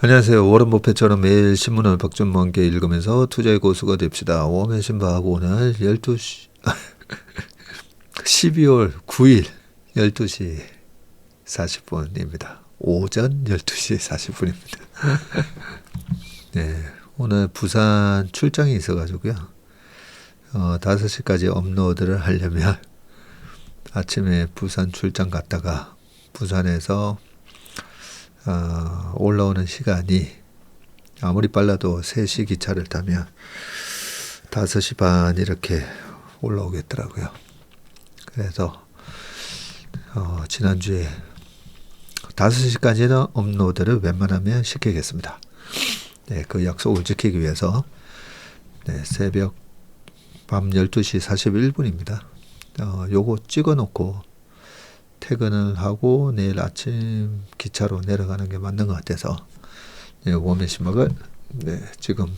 안녕하세요. 워런 버핏처럼 매일 신문을 박준모 함께 읽으면서 투자의 고수가 됩시다. 웜의 신바하고 오늘 12시 12월 9일 12시 40분입니다. 오전 12시 40분입니다. 네, 오늘 부산 출장이 있어가지고요. 5시까지 업로드를 하려면 아침에 부산 출장 갔다가 부산에서 올라오는 시간이 아무리 빨라도 3시 기차를 타면 5시 반 이렇게 올라오겠더라고요. 그래서 지난주에 5시까지는 업로드를 웬만하면 시키겠습니다. 네, 그 약속을 지키기 위해서 새벽 밤 12시 41분입니다. 요거 찍어 놓고 퇴근을 하고 내일 아침 기차로 내려가는 게 맞는 것 같아서 웜의 신박을 지금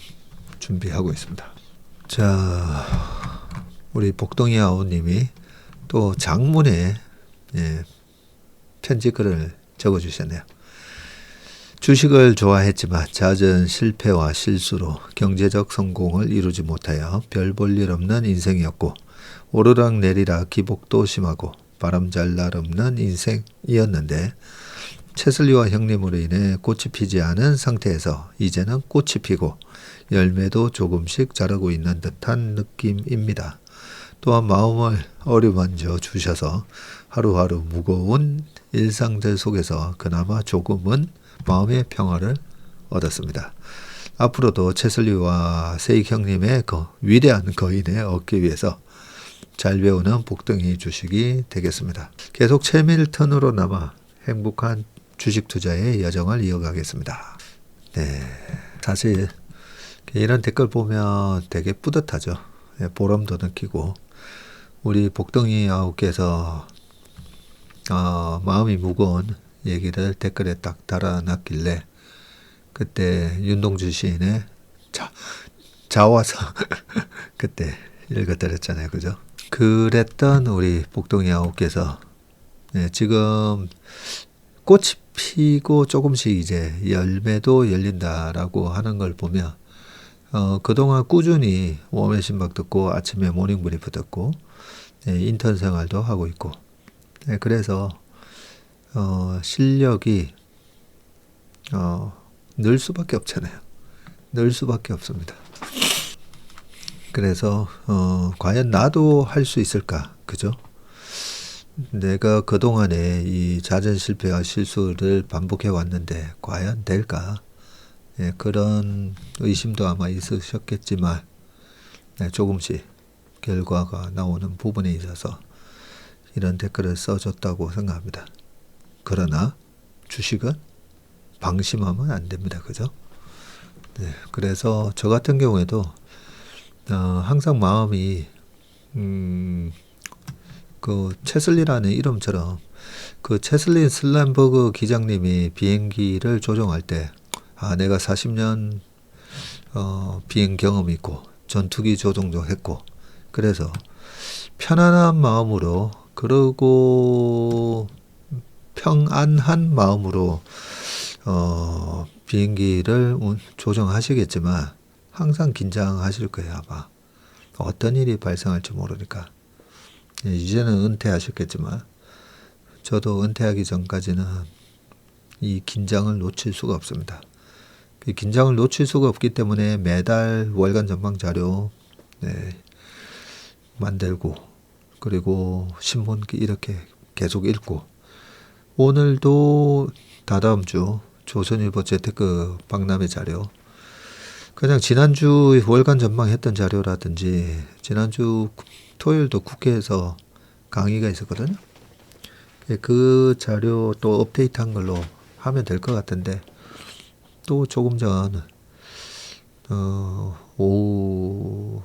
준비하고 있습니다. 자, 우리 복동이 아우님이 또 장문에 편지글을 적어주셨네요. 주식을 좋아했지만 잦은 실패와 실수로 경제적 성공을 이루지 못하여 별 볼 일 없는 인생이었고 오르락 내리락 기복도 심하고 바람잘 날 없는 인생이었는데 채슬리와 형님으로 인해 꽃이 피지 않은 상태에서 이제는 꽃이 피고 열매도 조금씩 자라고 있는 듯한 느낌입니다. 또한 마음을 어루만져 주셔서 하루하루 무거운 일상들 속에서 그나마 조금은 마음의 평화를 얻었습니다. 앞으로도 채슬리와 세익 형님의 위대한 거인에 얻기 위해서 잘 배우는 복덩이 주식이 되겠습니다. 계속 최밀턴으로 남아 행복한 주식 투자의 여정을 이어가겠습니다. 네, 사실 이런 댓글 보면 되게 뿌듯하죠. 보람도 느끼고 우리 복덩이 아우께서 마음이 무거운 얘기를 댓글에 딱 달아놨길래 그때 윤동주 시인의 자화서 그때 읽어드렸잖아요. 그죠? 그랬던 우리 복동이 아우께서 지금 꽃이 피고 조금씩 이제 열매도 열린다라고 하는 걸 보면 그동안 꾸준히 웜의 신박 듣고 아침에 모닝 브리프 듣고 인턴 생활도 하고 있고 그래서 실력이 늘 수밖에 없잖아요. 늘 수밖에 없습니다. 그래서 과연 나도 할 수 있을까? 그죠? 내가 그동안에 이 잦은 실패와 실수를 반복해 왔는데 과연 될까? 그런 의심도 아마 있으셨겠지만 조금씩 결과가 나오는 부분에 있어서 이런 댓글을 써줬다고 생각합니다. 그러나 주식은 방심하면 안 됩니다. 그죠? 그래서 저 같은 경우에도 항상 마음이 그 채슬리라는 이름처럼 그 채슬린 슬람버그 기장님이 비행기를 조종할 때 내가 40년 비행 경험이 있고 전투기 조종도 했고 그래서 편안한 마음으로 그리고 평안한 마음으로 비행기를 조종하시겠지만 항상 긴장하실 거예요. 아마 어떤 일이 발생할지 모르니까. 이제는 은퇴하셨겠지만 저도 은퇴하기 전까지는 이 긴장을 놓칠 수가 없습니다. 그 긴장을 놓칠 수가 없기 때문에 매달 월간 전망 자료 만들고 그리고 신문 이렇게 계속 읽고 오늘도 다다음 주 조선일보 재테크 박람회 자료 그냥 지난주 월간 전망했던 자료라든지 지난주 토요일도 국회에서 강의가 있었거든요. 그 자료 또 업데이트한 걸로 하면 될 것 같은데 또 조금 전 오후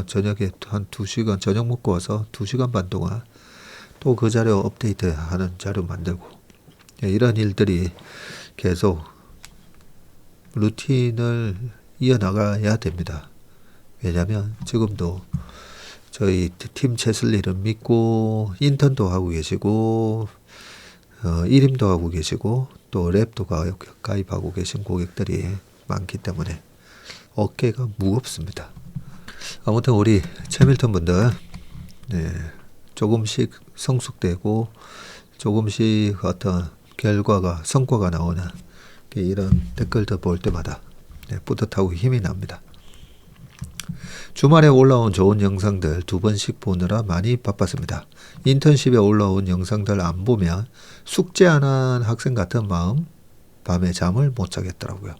저녁에 한 2시간 저녁 먹고 와서 2시간 반 동안 또 그 자료 업데이트하는 자료 만들고 이런 일들이 계속 루틴을 이어나가야 됩니다. 왜냐하면 지금도 저희 팀 채슬리를 믿고 인턴도 하고 계시고 일임도 하고 계시고 또 랩도 가입하고 계신 고객들이 많기 때문에 어깨가 무겁습니다. 아무튼 우리 채밀턴 분들 조금씩 성숙되고 조금씩 어떤 성과가 나오는 이런 댓글들 볼 때마다 뿌듯하고 힘이 납니다. 주말에 올라온 좋은 영상들 2번씩 보느라 많이 바빴습니다. 인턴십에 올라온 영상들 안 보면 숙제 안 한 학생 같은 마음, 밤에 잠을 못 자겠더라고요.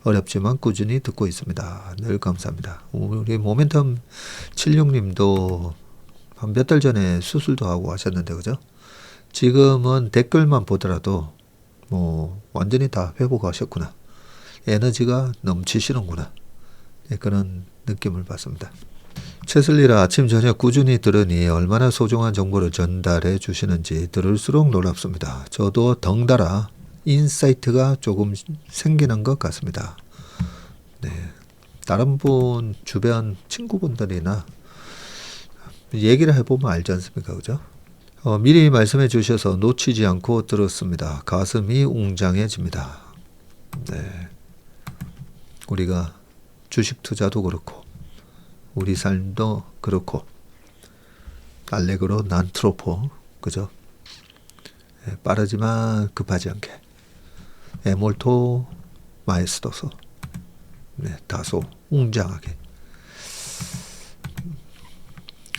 어렵지만 꾸준히 듣고 있습니다. 늘 감사합니다. 우리 모멘텀 76님도 한 몇 달 전에 수술도 하고 하셨는데 그죠? 지금은 댓글만 보더라도 뭐 완전히 다 회복하셨구나. 에너지가 넘치시는구나. 그런 느낌을 받습니다. 채슬리라 아침 저녁 꾸준히 들으니 얼마나 소중한 정보를 전달해 주시는지 들을수록 놀랍습니다. 저도 덩달아 인사이트가 조금 생기는 것 같습니다. 다른 분 주변 친구분들이나 얘기를 해보면 알지 않습니까? 그죠? 미리 말씀해 주셔서 놓치지 않고 들었습니다. 가슴이 웅장해집니다. 우리가 주식 투자도 그렇고 우리 삶도 그렇고 알레그로 난트로포 그죠? 빠르지만 급하지 않게 에몰토 마에스토소 다소 웅장하게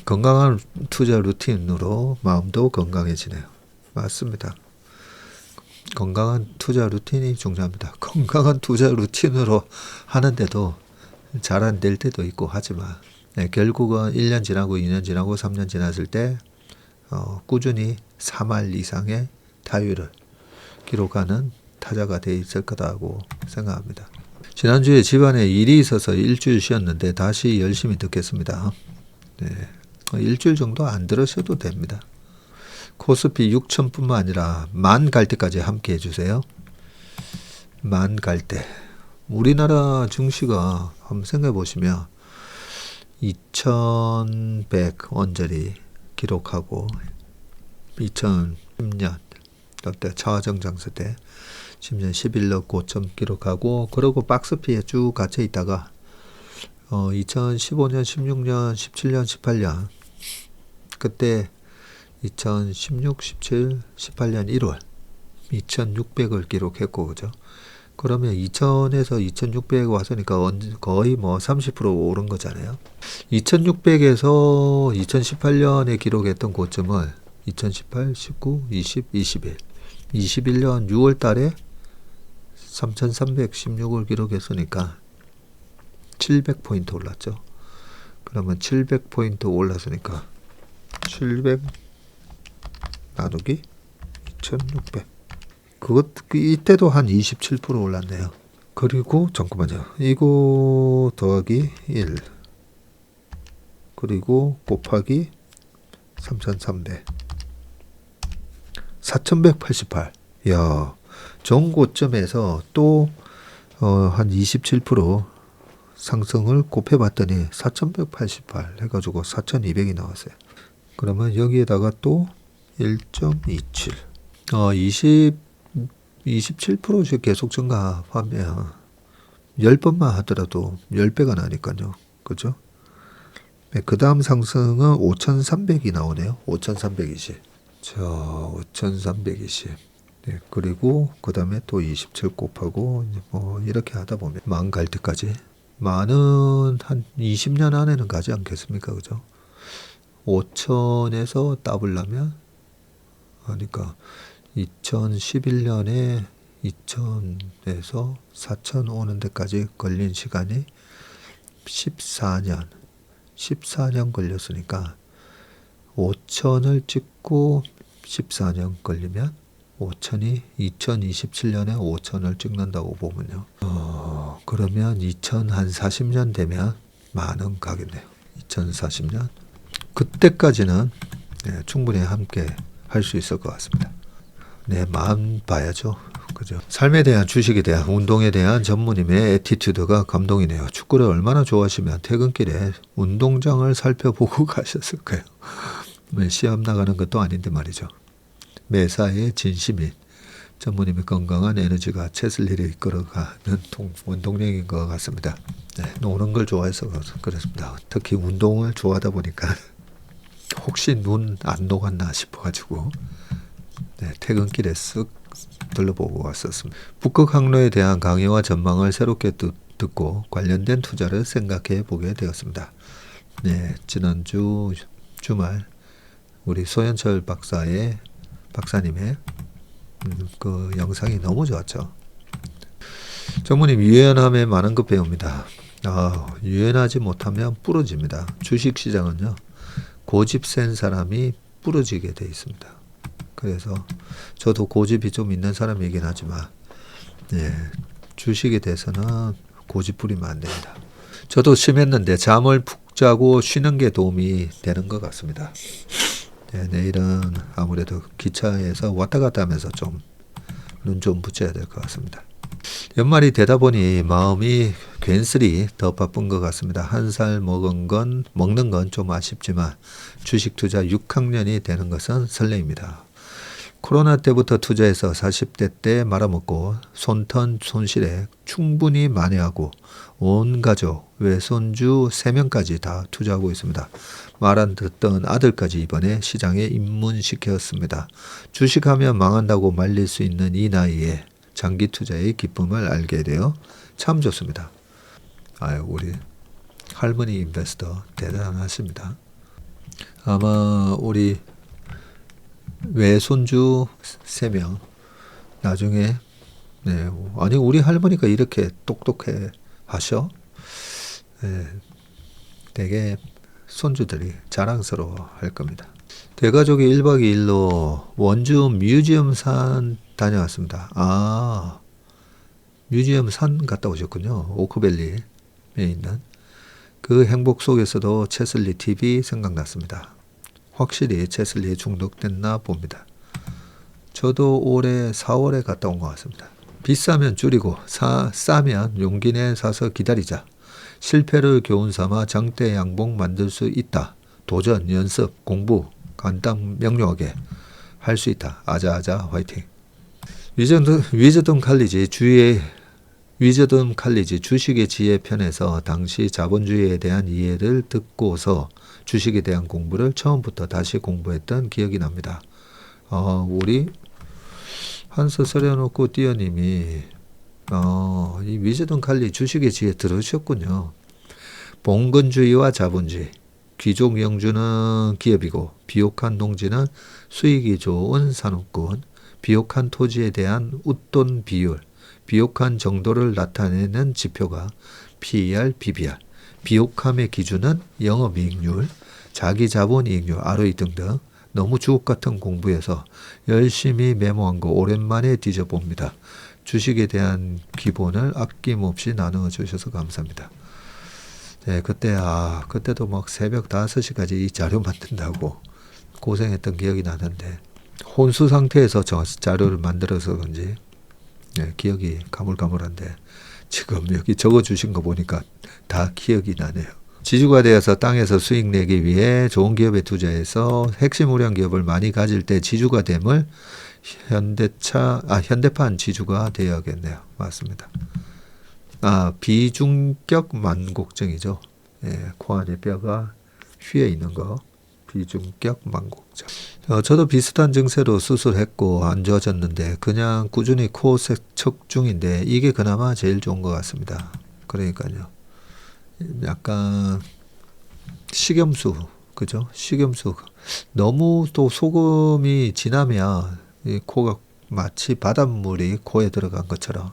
건강한 투자 루틴으로 마음도 건강해지네요. 맞습니다. 건강한 투자 루틴이 중요합니다. 건강한 투자 루틴으로 하는데도 잘 안 될 때도 있고 하지만 결국은 1년 지나고 2년 지나고 3년 지났을 때 꾸준히 3할 이상의 타율을 기록하는 타자가 돼 있을 거다고 생각합니다. 지난주에 집안에 일이 있어서 일주일 쉬었는데 다시 열심히 듣겠습니다. 일주일 정도 안 들으셔도 됩니다. 코스피 6,000뿐만 아니라 만 갈 때까지 함께 해주세요. 만 갈 때. 우리나라 증시가 한번 생각해 보시면 2100 언저리 기록하고 2010년 그때 차화정 장세 때 10년 11억 고점 기록하고 그러고 박스피에 쭉 갇혀 있다가 2015년, 16년, 17년, 18년 그때 2016, 17, 18년 1월 2600을 기록했고 그죠? 그러면 2000에서 2600 왔으니까 거의 뭐 30% 오른 거잖아요. 2600에서 2018년에 기록했던 고점을 2018, 19, 20, 21 21년 6월 달에 3316을 기록했으니까 700포인트 올랐죠. 그러면 700포인트 올랐으니까 700 나누기 2600 이때도 한 27% 올랐네요. 그리고 잠깐만요. 이거 더하기 1 그리고 곱하기 3300 4188 야, 정고점에서 또 한 27% 상승을 곱해봤더니 4188 해가지고 4200이 나왔어요. 그러면 여기에다가 또 1.27 27%씩 계속 증가하면 10번만 하더라도 10배가 나니까요. 그죠? 그 다음 상승은 5300이 나오네요. 5320 자, 5320 그리고 그 다음에 또 27 곱하고 뭐 이렇게 하다 보면 만 갈 때까지 만은 한 20년 안에는 가지 않겠습니까? 그죠? 5천에서 따블라면 그러니까 2011년에 2000에서 4000 오는 데까지 걸린 시간이 14년 걸렸으니까 5000을 찍고 14년 걸리면 5000이 2027년에 5000을 찍는다고 보면요. 그러면 2040년 되면 만원 가겠네요. 2040년 그때까지는 충분히 함께 할 수 있을 것 같습니다. 마음 봐야죠. 그죠? 삶에 대한 주식에 대한 운동에 대한 전무님의 애티튜드가 감동이네요. 축구를 얼마나 좋아하시면 퇴근길에 운동장을 살펴보고 가셨을까요? 시합 나가는 것도 아닌데 말이죠. 매사에 진심인 전무님의 건강한 에너지가 최슬리를 이끌어가는 원동력인 것 같습니다. 네, 노는 걸 좋아해서 그렇습니다. 특히 운동을 좋아하다 보니까 혹시 눈 안 녹았나 싶어가지고 네, 퇴근길에 쓱 둘러보고 왔었습니다. 북극 항로에 대한 강의와 전망을 새롭게 듣고 관련된 투자를 생각해 보게 되었습니다. 네, 지난주 주말 우리 소현철 박사님의 그 영상이 너무 좋았죠. 전무님, 유연함에 많은 것 배웁니다. 유연하지 못하면 부러집니다. 주식시장은요, 고집 센 사람이 부러지게 돼 있습니다. 그래서 저도 고집이 좀 있는 사람이긴 하지만 주식에 대해서는 고집 부리면 안 됩니다. 저도 심했는데 잠을 푹 자고 쉬는 게 도움이 되는 것 같습니다. 내일은 아무래도 기차에서 왔다 갔다 하면서 좀 눈 좀 붙여야 될 것 같습니다. 연말이 되다 보니 마음이 괜스레 더 바쁜 것 같습니다. 한 살 먹는 건 좀 아쉽지만 주식 투자 6학년이 되는 것은 설레입니다. 코로나 때부터 투자해서 40대 때 말아먹고 손턴 손실에 충분히 만회하고 온 가족, 외손주 3명까지 다 투자하고 있습니다. 말 안 듣던 아들까지 이번에 시장에 입문시켰습니다. 주식하면 망한다고 말릴 수 있는 이 나이에 장기 투자의 기쁨을 알게 되어 참 좋습니다. 우리 할머니 인베스터 대단하십니다. 아마 우리 외손주 3명 나중에 아니 우리 할머니가 이렇게 똑똑해 하셔? 되게 손주들이 자랑스러워 할 겁니다. 대가족이 1박 2일로 원주 뮤지엄 산 다녀왔습니다. 뮤지엄 산 갔다 오셨군요. 오크밸리에 있는. 그 행복 속에서도 채슬리 TV 생각났습니다. 확실히 채슬리에 중독됐나 봅니다. 저도 올해 4월에 갔다 온 것 같습니다. 비싸면 줄이고 싸면 용기 내 사서 기다리자. 실패를 교훈 삼아 장대 양봉 만들 수 있다. 도전, 연습, 공부 간단 명료하게 할 수 있다. 아자아자 화이팅. 위저덤 칼리지 주식의 지혜 편에서 당시 자본주의에 대한 이해를 듣고서 주식에 대한 공부를 처음부터 다시 공부했던 기억이 납니다. 우리 한서 서려놓고 띄어님이 이 위저덤 칼리 주식의 지혜 들으셨군요. 봉건주의와 자본주의, 귀족 영주는 기업이고 비옥한 농지는 수익이 좋은 산업군, 비옥한 토지에 대한 웃돈 비율, 비옥한 정도를 나타내는 지표가 PER, PBR, 비옥함의 기준은 영업이익률, 자기자본이익률, ROE 등등 너무 주옥 같은 공부에서 열심히 메모한 거 오랜만에 뒤져봅니다. 주식에 대한 기본을 아낌없이 나눠주셔서 감사합니다. 그때도 막 새벽 5시까지 이 자료 만든다고 고생했던 기억이 나는데 혼수 상태에서 저 자료를 만들어서 그런지 기억이 가물가물한데 지금 여기 적어주신 거 보니까 다 기억이 나네요. 지주가 되어서 땅에서 수익 내기 위해 좋은 기업에 투자해서 핵심 우량 기업을 많이 가질 때 지주가 됨을 현대판 지주가 되어야겠네요. 맞습니다. 비중격 만곡증이죠. 코 안에 뼈가 휘어 있는 거. 비중격 만곡증. 저도 비슷한 증세로 수술했고 안 좋아졌는데 그냥 꾸준히 코 세척 중인데 이게 그나마 제일 좋은 것 같습니다. 그러니까요. 약간 식염수, 그죠? 식염수. 너무 또 소금이 진하면 이 코가 마치 바닷물이 코에 들어간 것처럼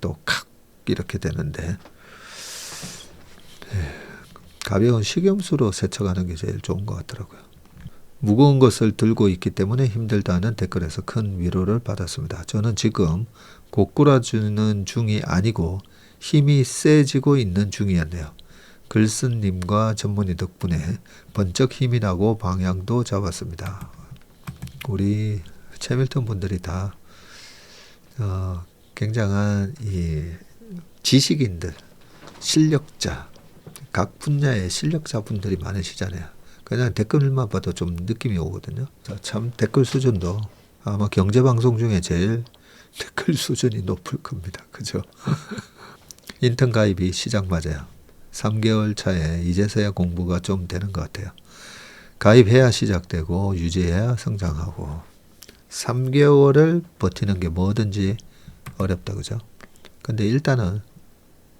또 칵 이렇게 되는데 가벼운 식염수로 세척하는 게 제일 좋은 것 같더라고요. 무거운 것을 들고 있기 때문에 힘들다는 댓글에서 큰 위로를 받았습니다. 저는 지금 고꾸라지는 중이 아니고 힘이 세지고 있는 중이었네요. 글쓴님과 전문의 덕분에 번쩍 힘이 나고 방향도 잡았습니다. 우리 채밀턴 분들이 다 굉장한 이 지식인들, 실력자, 각 분야의 실력자 분들이 많으시잖아요. 그냥 댓글만 봐도 좀 느낌이 오거든요. 참 댓글 수준도 아마 경제방송 중에 제일 댓글 수준이 높을 겁니다. 그죠? 인턴 가입이 시작 맞아요. 3개월 차에 이제서야 공부가 좀 되는 것 같아요. 가입해야 시작되고 유지해야 성장하고 3개월을 버티는 게 뭐든지 어렵다. 그죠? 근데 일단은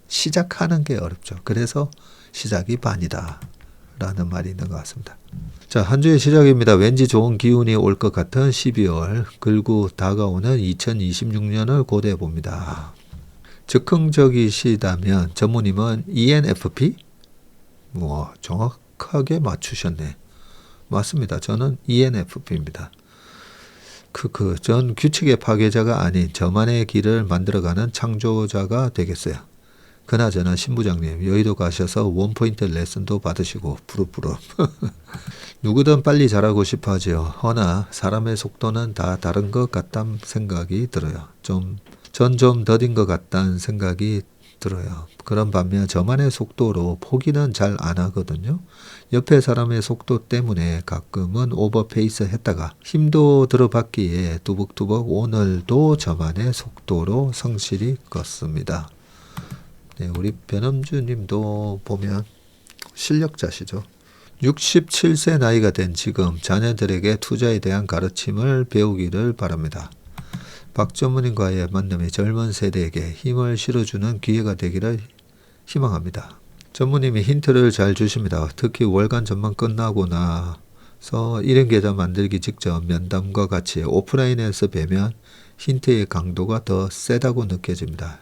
시작하는 게 어렵죠. 그래서 시작이 반이다 라는 말이 있는 것 같습니다. 자, 한 주의 시작입니다. 왠지 좋은 기운이 올 것 같은 12월 그리고 다가오는 2026년을 고대해 봅니다. 즉흥적이시다면 전무님은 ENFP? 뭐 정확하게 맞추셨네. 맞습니다. 저는 ENFP입니다. 전 규칙의 파괴자가 아닌 저만의 길을 만들어가는 창조자가 되겠어요. 그나저나 신부장님 여의도 가셔서 원포인트 레슨도 받으시고 부럽부럽. 누구든 빨리 잘하고 싶어 하지요. 허나 사람의 속도는 다 다른 것 같다는 생각이 들어요. 전 좀 더딘 것 같다는 생각이 들어요. 그런 반면 저만의 속도로 포기는 잘 안 하거든요. 옆에 사람의 속도 때문에 가끔은 오버페이스 했다가 힘도 들어봤기에 두벅두벅 오늘도 저만의 속도로 성실히 걷습니다. 네, 우리 변엄주 님도 보면 실력자시죠. 67세 나이가 된 지금 자녀들에게 투자에 대한 가르침을 배우기를 바랍니다. 박 전무님과의 만남이 젊은 세대에게 힘을 실어주는 기회가 되기를 희망합니다. 전무님이 힌트를 잘 주십니다. 특히 월간 전망 끝나고 나서 1인 계좌 만들기 직전 면담과 같이 오프라인에서 뵈면 힌트의 강도가 더 세다고 느껴집니다.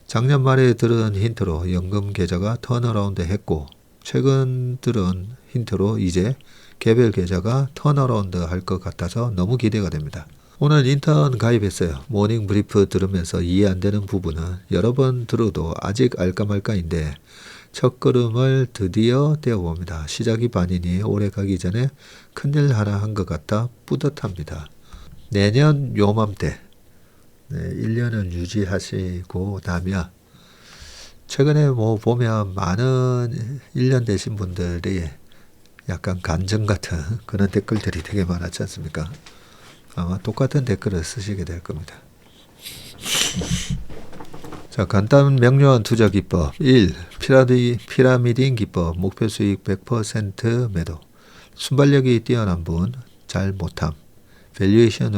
작년 말에 들은 힌트로 연금 계좌가 턴어라운드 했고 최근 들은 힌트로 이제 개별 계좌가 턴어라운드 할 것 같아서 너무 기대가 됩니다. 오늘 인턴 가입했어요. 모닝 브리프 들으면서 이해 안 되는 부분은 여러 번 들어도 아직 알까 말까인데 첫걸음을 드디어 떼어봅니다. 시작이 반이니 오래 가기 전에 큰일 하나 한 것 같아 뿌듯합니다. 내년 요맘때 1년을 유지하시고 나면 최근에 뭐 보면 많은 1년 되신 분들이 약간 간증 같은 그런 댓글들이 되게 많았지 않습니까? 아마 똑같은 댓글을 쓰시게 될 겁니다. 자, 간단 명료한 투자 기법 1. 피라미딩 기법 목표 수익 100% 매도 순발력이 뛰어난 분 잘 못함 밸류에이션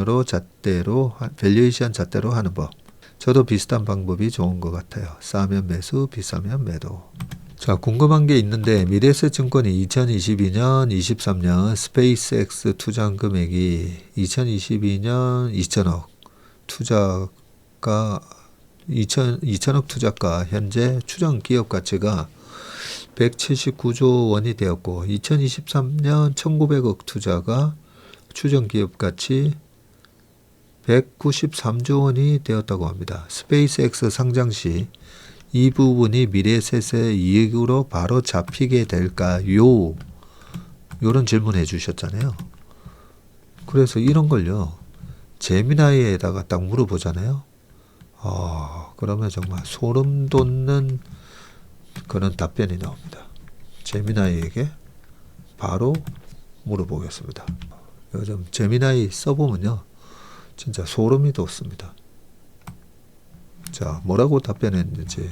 잣대로 하는 법. 저도 비슷한 방법이 좋은 것 같아요. 싸면 매수, 비싸면 매도. 자, 궁금한 게 있는데 미래에셋증권이 2022년, 23년 스페이스X 투자한 금액이 2022년 2천억 투자가 2천억 투자가 현재 추정 기업 가치가 179조 원이 되었고 2023년 1900억 투자가 추정 기업 가치 193조 원이 되었다고 합니다. 스페이스X 상장 시 이 부분이 미래에셋의 이익으로 바로 잡히게 될까요? 이런 질문 해주셨잖아요. 그래서 이런 걸요. 제미나이에다가 딱 물어보잖아요. 그러면 정말 소름 돋는 그런 답변이 나옵니다. 제미나이에게 바로 물어보겠습니다. 요즘 제미나이 써보면요. 진짜 소름이 돋습니다. 자, 뭐라고 답변했는지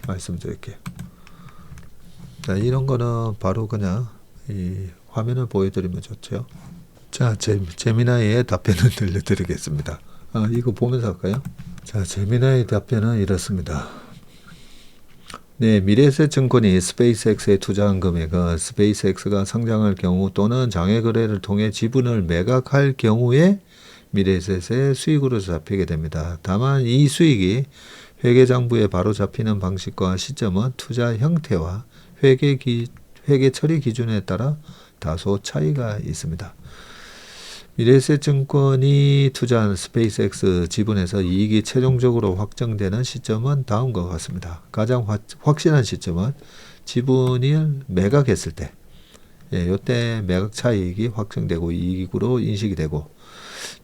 말씀드릴게요. 자, 이런 거는 바로 그냥 이 화면을 보여드리면 좋죠. 자, 제미나이의 답변을 들려드리겠습니다. 이거 보면서 할까요? 자, 제미나이 답변은 이렇습니다. 네, 미래에셋증권이 스페이스X에 투자한 금액은 스페이스X가 상장할 경우 또는 장외거래를 통해 지분을 매각할 경우에 미래에셋의 수익으로 잡히게 됩니다. 다만 이 수익이 회계장부에 바로 잡히는 방식과 시점은 투자 형태와 회계 처리 기준에 따라 다소 차이가 있습니다. 미래에셋증권이 투자한 스페이스X 지분에서 이익이 최종적으로 확정되는 시점은 다음과 같습니다. 가장 확실한 시점은 지분을 매각했을 때, 이때 매각 차익이 확정되고 이익으로 인식이 되고,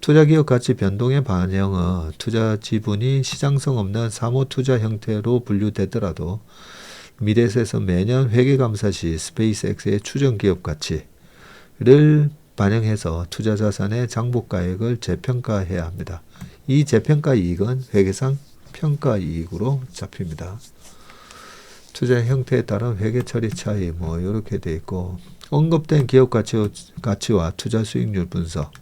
투자기업 가치 변동의 반영은 투자 지분이 시장성 없는 사모투자 형태로 분류되더라도 미래에셋은 매년 회계감사 시 스페이스X의 추정기업 가치를 반영해서 투자자산의 장부가액을 재평가해야 합니다. 이 재평가 이익은 회계상 평가이익으로 잡힙니다. 투자 형태에 따른 회계 처리 차이 뭐 이렇게 돼 있고, 언급된 기업 가치와 투자 수익률 분석.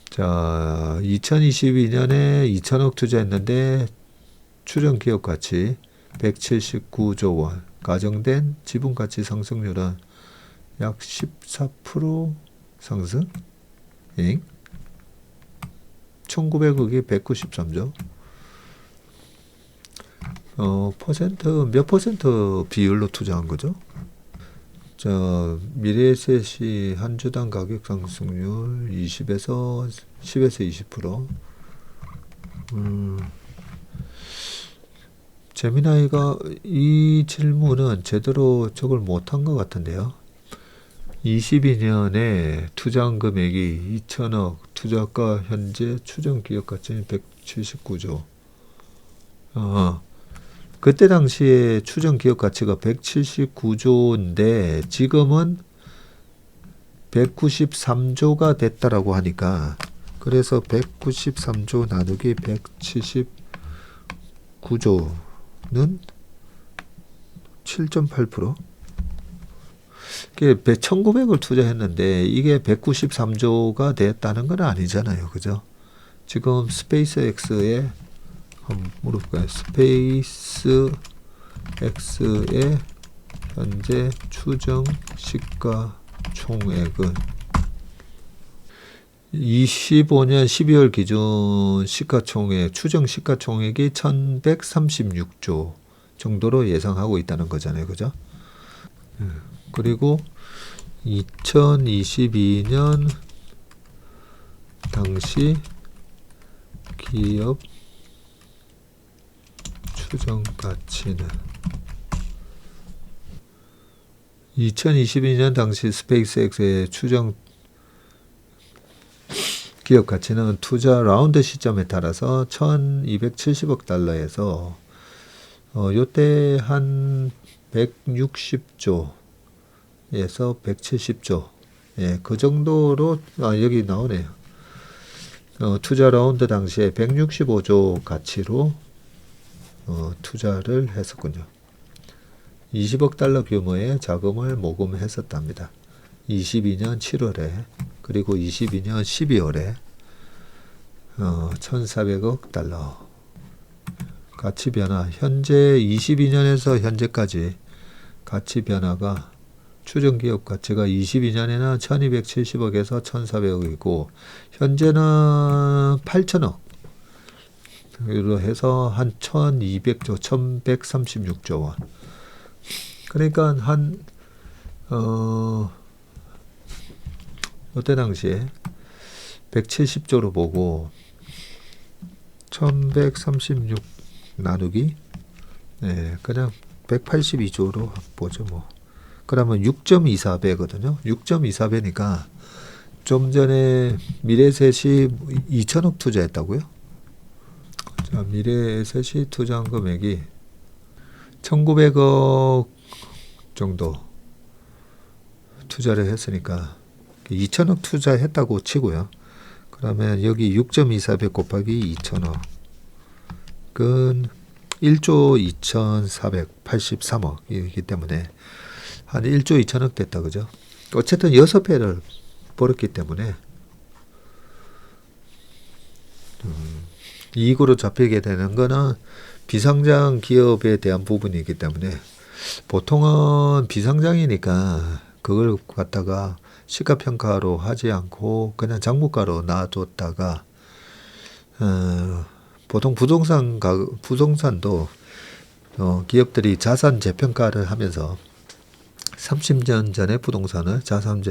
자, 2022년에 2천억 투자했는데 추정 기업 가치 179조 원, 가정된 지분 가치 상승률은 약 14% 상승? 1900억이 193조. 몇 퍼센트 비율로 투자한 거죠? 자, 미래에셋이 한 주당 가격 상승률 10에서 20%. 재미나이가 이 질문은 제대로 저걸 못한 것 같은데요. 22년에 투자한 금액이 2천억, 투자가 현재 추정 기업 가치는 179조. 그때 당시에 추정 기업 가치가 179조인데 지금은 193조가 됐다라고 하니까, 그래서 193조 나누기 179조는 7.8%? 이게 1900을 투자했는데 이게 193조가 됐다는 건 아니잖아요. 그죠? 지금 스페이스X에 한번 물어볼까요? 스페이스X의 현재 추정 시가총액은 25년 12월 기준 시가총액, 추정 시가총액이 1136조 정도로 예상하고 있다는 거잖아요. 그죠? 그리고 2022년 당시 기업 추정 가치는 2022년 당시 스페이스X의 추정 기업 가치는 투자 라운드 시점에 따라서 1270억 달러에서 요때 한 160조에서 170조, 예, 그 정도로, 여기 나오네요. 투자 라운드 당시에 165조 가치로 투자를 했었군요. 20억 달러 규모의 자금을 모금했었답니다. 22년 7월에 그리고 22년 12월에 1,400억 달러. 가치 변화, 현재 22년에서 현재까지 가치 변화가 추정 기업 가치가 22년에는 1270억에서 1400억이고 현재는 8천억 으로 해서 한 1200조, 1136조 원. 그러니까 한 이때 당시에 170조로 보고 1136 나누기, 네, 그냥 182조로 보죠. 뭐 그러면 6.24배거든요. 6.24배니까 좀 전에 미래에셋이 2천억 투자했다고요? 자, 미래에셋이 투자한 금액이 1900억 정도 투자를 했으니까 2천억 투자했다고 치고요. 그러면 여기 6.24배 곱하기 2천억 은 1조 2483억이기 때문에 한 1조 2천억 됐다. 그죠? 어쨌든 6배를 벌었기 때문에 이익으로 잡히게 되는 거는 비상장 기업에 대한 부분이기 때문에 보통은 비상장이니까 그걸 갖다가 시가평가로 하지 않고 그냥 장부가로 놔뒀다가 보통 부동산도 기업들이 자산 재평가를 하면서 30년 전에 부동산을 자산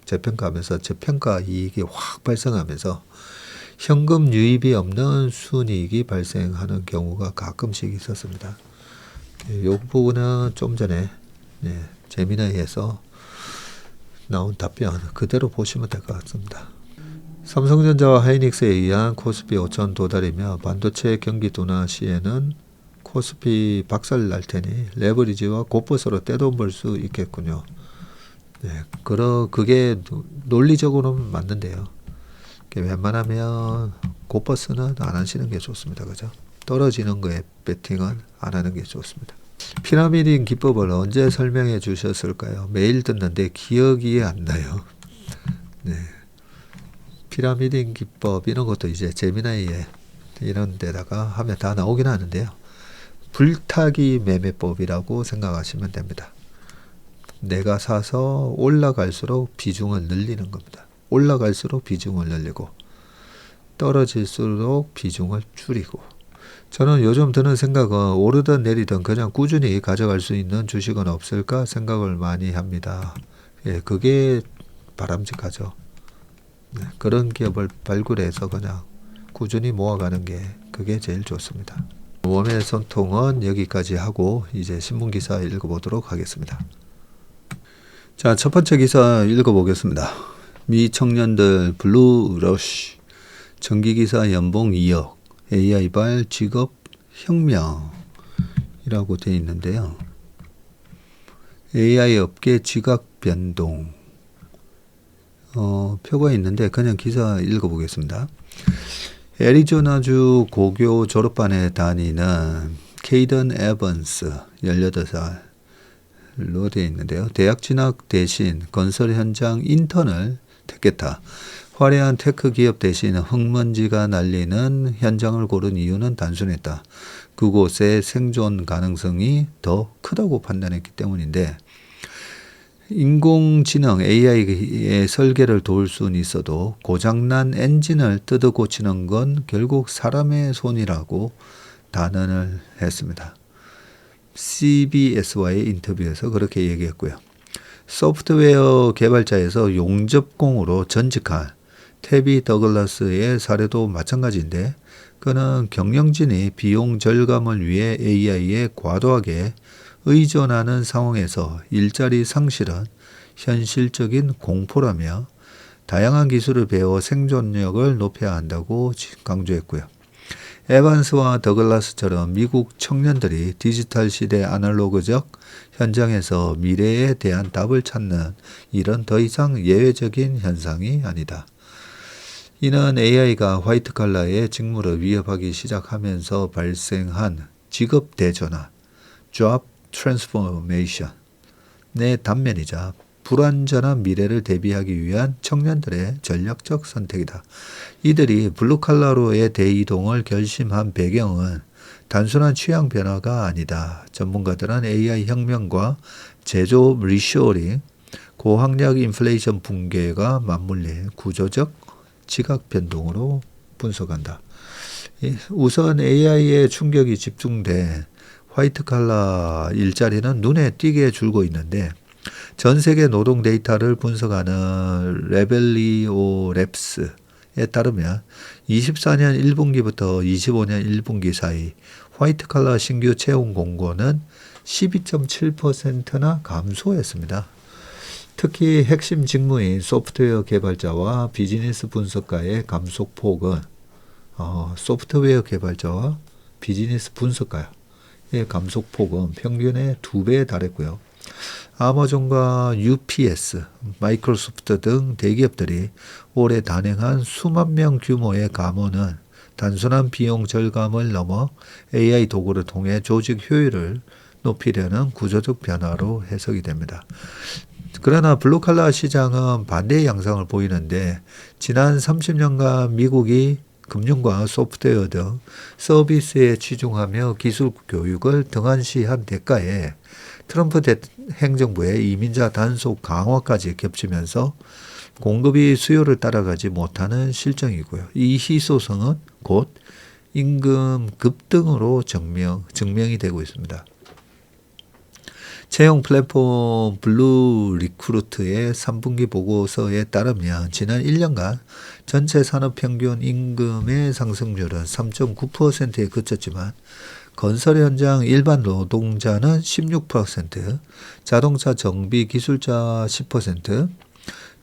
재평가하면서 재평가 이익이 확 발생하면서 현금 유입이 없는 순이익이 발생하는 경우가 가끔씩 있었습니다. 이 부분은 좀 전에 재미나이에서 나온 답변 그대로 보시면 될 것 같습니다. 삼성전자와 하이닉스에 의한 코스피 5천 도달이며 반도체 경기 둔화 시에는 코스피 박살 날 테니 레버리지와 곧버스로 떼돈 벌 수 있겠군요. 네, 그게 논리적으로는 맞는데요. 웬만하면 고버스는 안 하시는 게 좋습니다. 그죠? 떨어지는 거에 배팅은 안 하는 게 좋습니다. 피라미딩 기법을 언제 설명해 주셨을까요? 매일 듣는데 기억이 안 나요. 네. 피라미딩 기법 이런 것도 이제 제미나이에 이런 데다가 하면 다 나오긴 하는데요. 불타기 매매법이라고 생각하시면 됩니다. 내가 사서 올라갈수록 비중을 늘리는 겁니다. 올라갈수록 비중을 늘리고 떨어질수록 비중을 줄이고. 저는 요즘 드는 생각은 오르든 내리든 그냥 꾸준히 가져갈 수 있는 주식은 없을까 생각을 많이 합니다. 예, 그게 바람직하죠. 네, 그런 기업을 발굴해서 그냥 꾸준히 모아가는 게 그게 제일 좋습니다. 웜의 손통은 여기까지 하고 이제 신문기사 읽어보도록 하겠습니다. 자, 첫 번째 기사 읽어보겠습니다. 미 청년들 블루러쉬 전기기사 연봉 2억 AI발 직업 혁명이라고 되어 있는데요. AI 업계 지각 변동 표가 있는데 그냥 기사 읽어보겠습니다. 애리조나주 고교 졸업반에 다니는 케이든 에번스 18살로 되어 있는데요. 대학 진학 대신 건설 현장 인턴을 택했다. 화려한 테크 기업 대신 흙먼지가 날리는 현장을 고른 이유는 단순했다. 그곳의 생존 가능성이 더 크다고 판단했기 때문인데, 인공지능 AI의 설계를 도울 수는 있어도 고장난 엔진을 뜯어 고치는 건 결국 사람의 손이라고 단언을 했습니다. CBS와의 인터뷰에서 그렇게 얘기했고요. 소프트웨어 개발자에서 용접공으로 전직한 테비 더글라스의 사례도 마찬가지인데, 그는 경영진이 비용 절감을 위해 AI에 과도하게 의존하는 상황에서 일자리 상실은 현실적인 공포라며 다양한 기술을 배워 생존력을 높여야 한다고 강조했고요. 에반스와 더글라스처럼 미국 청년들이 디지털 시대 아날로그적 현장에서 미래에 대한 답을 찾는 일은 더 이상 예외적인 현상이 아니다. 이는 AI가 화이트칼라의 직무를 위협하기 시작하면서 발생한 직업 대전환, job transformation의 단면이자 불완전한 미래를 대비하기 위한 청년들의 전략적 선택이다. 이들이 블루칼라로의 대이동을 결심한 배경은 단순한 취향 변화가 아니다. 전문가들은 AI 혁명과 제조업 리쇼링, 고학력 인플레이션 붕괴가 맞물린 구조적 지각 변동으로 분석한다. 우선 AI의 충격이 집중돼 화이트칼라 일자리는 눈에 띄게 줄고 있는데, 전 세계 노동 데이터를 분석하는 레벨리오 랩스에 따르면 24년 1분기부터 25년 1분기 사이 화이트칼라 신규 채용 공고는 12.7%나 감소했습니다. 특히 핵심 직무인 소프트웨어 개발자와 비즈니스 분석가의 감소폭은 소프트웨어 개발자와 비즈니스 분석가의 감소폭은 평균의 2배에 달했고요. 아마존과 UPS, 마이크로소프트 등 대기업들이 올해 단행한 수만 명 규모의 감원은 단순한 비용 절감을 넘어 AI 도구를 통해 조직 효율을 높이려는 구조적 변화로 해석이 됩니다. 그러나 블루칼라 시장은 반대의 양상을 보이는데, 지난 30년간 미국이 금융과 소프트웨어 등 서비스에 치중하며 기술 교육을 등한시한 대가에 트럼프 행정부의 이민자 단속 강화까지 겹치면서 공급이 수요를 따라가지 못하는 실정이고요. 이 희소성은 곧 임금 급등으로 증명이 되고 있습니다. 채용 플랫폼 블루 리크루트의 3분기 보고서에 따르면 지난 1년간 전체 산업 평균 임금의 상승률은 3.9%에 그쳤지만 건설 현장 일반 노동자는 16%, 자동차 정비 기술자 10%,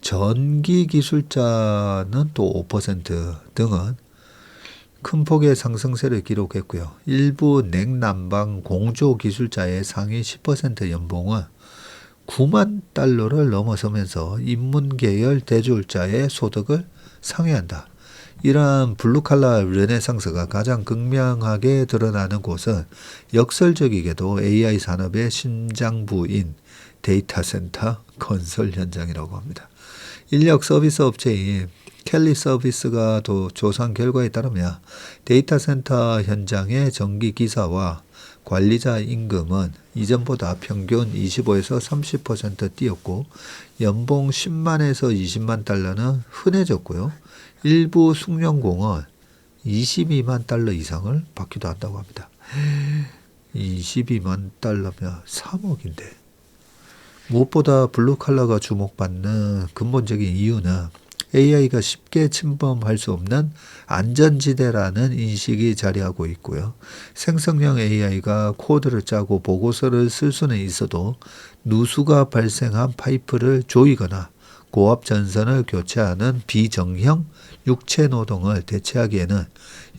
전기 기술자는 또 5% 등은 큰 폭의 상승세를 기록했고요. 일부 냉난방 공조 기술자의 상위 10% 연봉은 9만 달러를 넘어서면서 인문계열 대졸자의 소득을 상회한다. 이러한 블루칼라 르네상스가 가장 극명하게 드러나는 곳은 역설적이게도 AI 산업의 심장부인 데이터 센터 건설 현장이라고 합니다. 인력 서비스 업체인 켈리 서비스가 조사한 결과에 따르면 데이터 센터 현장의 전기 기사와 관리자 임금은 이전보다 평균 25에서 30% 뛰었고 연봉 10만에서 20만 달러는 흔해졌고요. 일부 숙련공은 22만 달러 이상을 받기도 한다고 합니다. 22만 달러면 3억인데. 무엇보다 블루칼라가 주목받는 근본적인 이유는 AI가 쉽게 침범할 수 없는 안전지대라는 인식이 자리하고 있고요. 생성형 AI가 코드를 짜고 보고서를 쓸 수는 있어도 누수가 발생한 파이프를 조이거나 고압 전선을 교체하는 비정형 육체 노동을 대체하기에는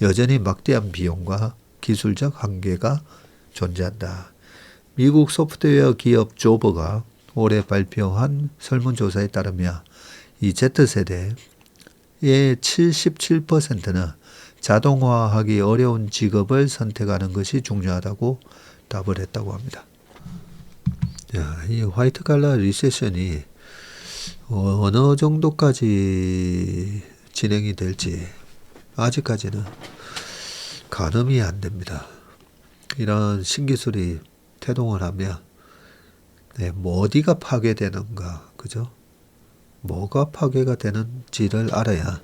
여전히 막대한 비용과 기술적 한계가 존재한다. 미국 소프트웨어 기업 조버가 올해 발표한 설문조사에 따르면 이 Z세대의 77%는 자동화하기 어려운 직업을 선택하는 것이 중요하다고 답을 했다고 합니다. 이 화이트 칼라 리세션이 어느 정도까지 진행이 될지 아직까지는 가늠이 안 됩니다. 이런 신기술이 태동을 하면 뭐 어디가 파괴되는가, 그죠? 뭐가 파괴가 되는지를 알아야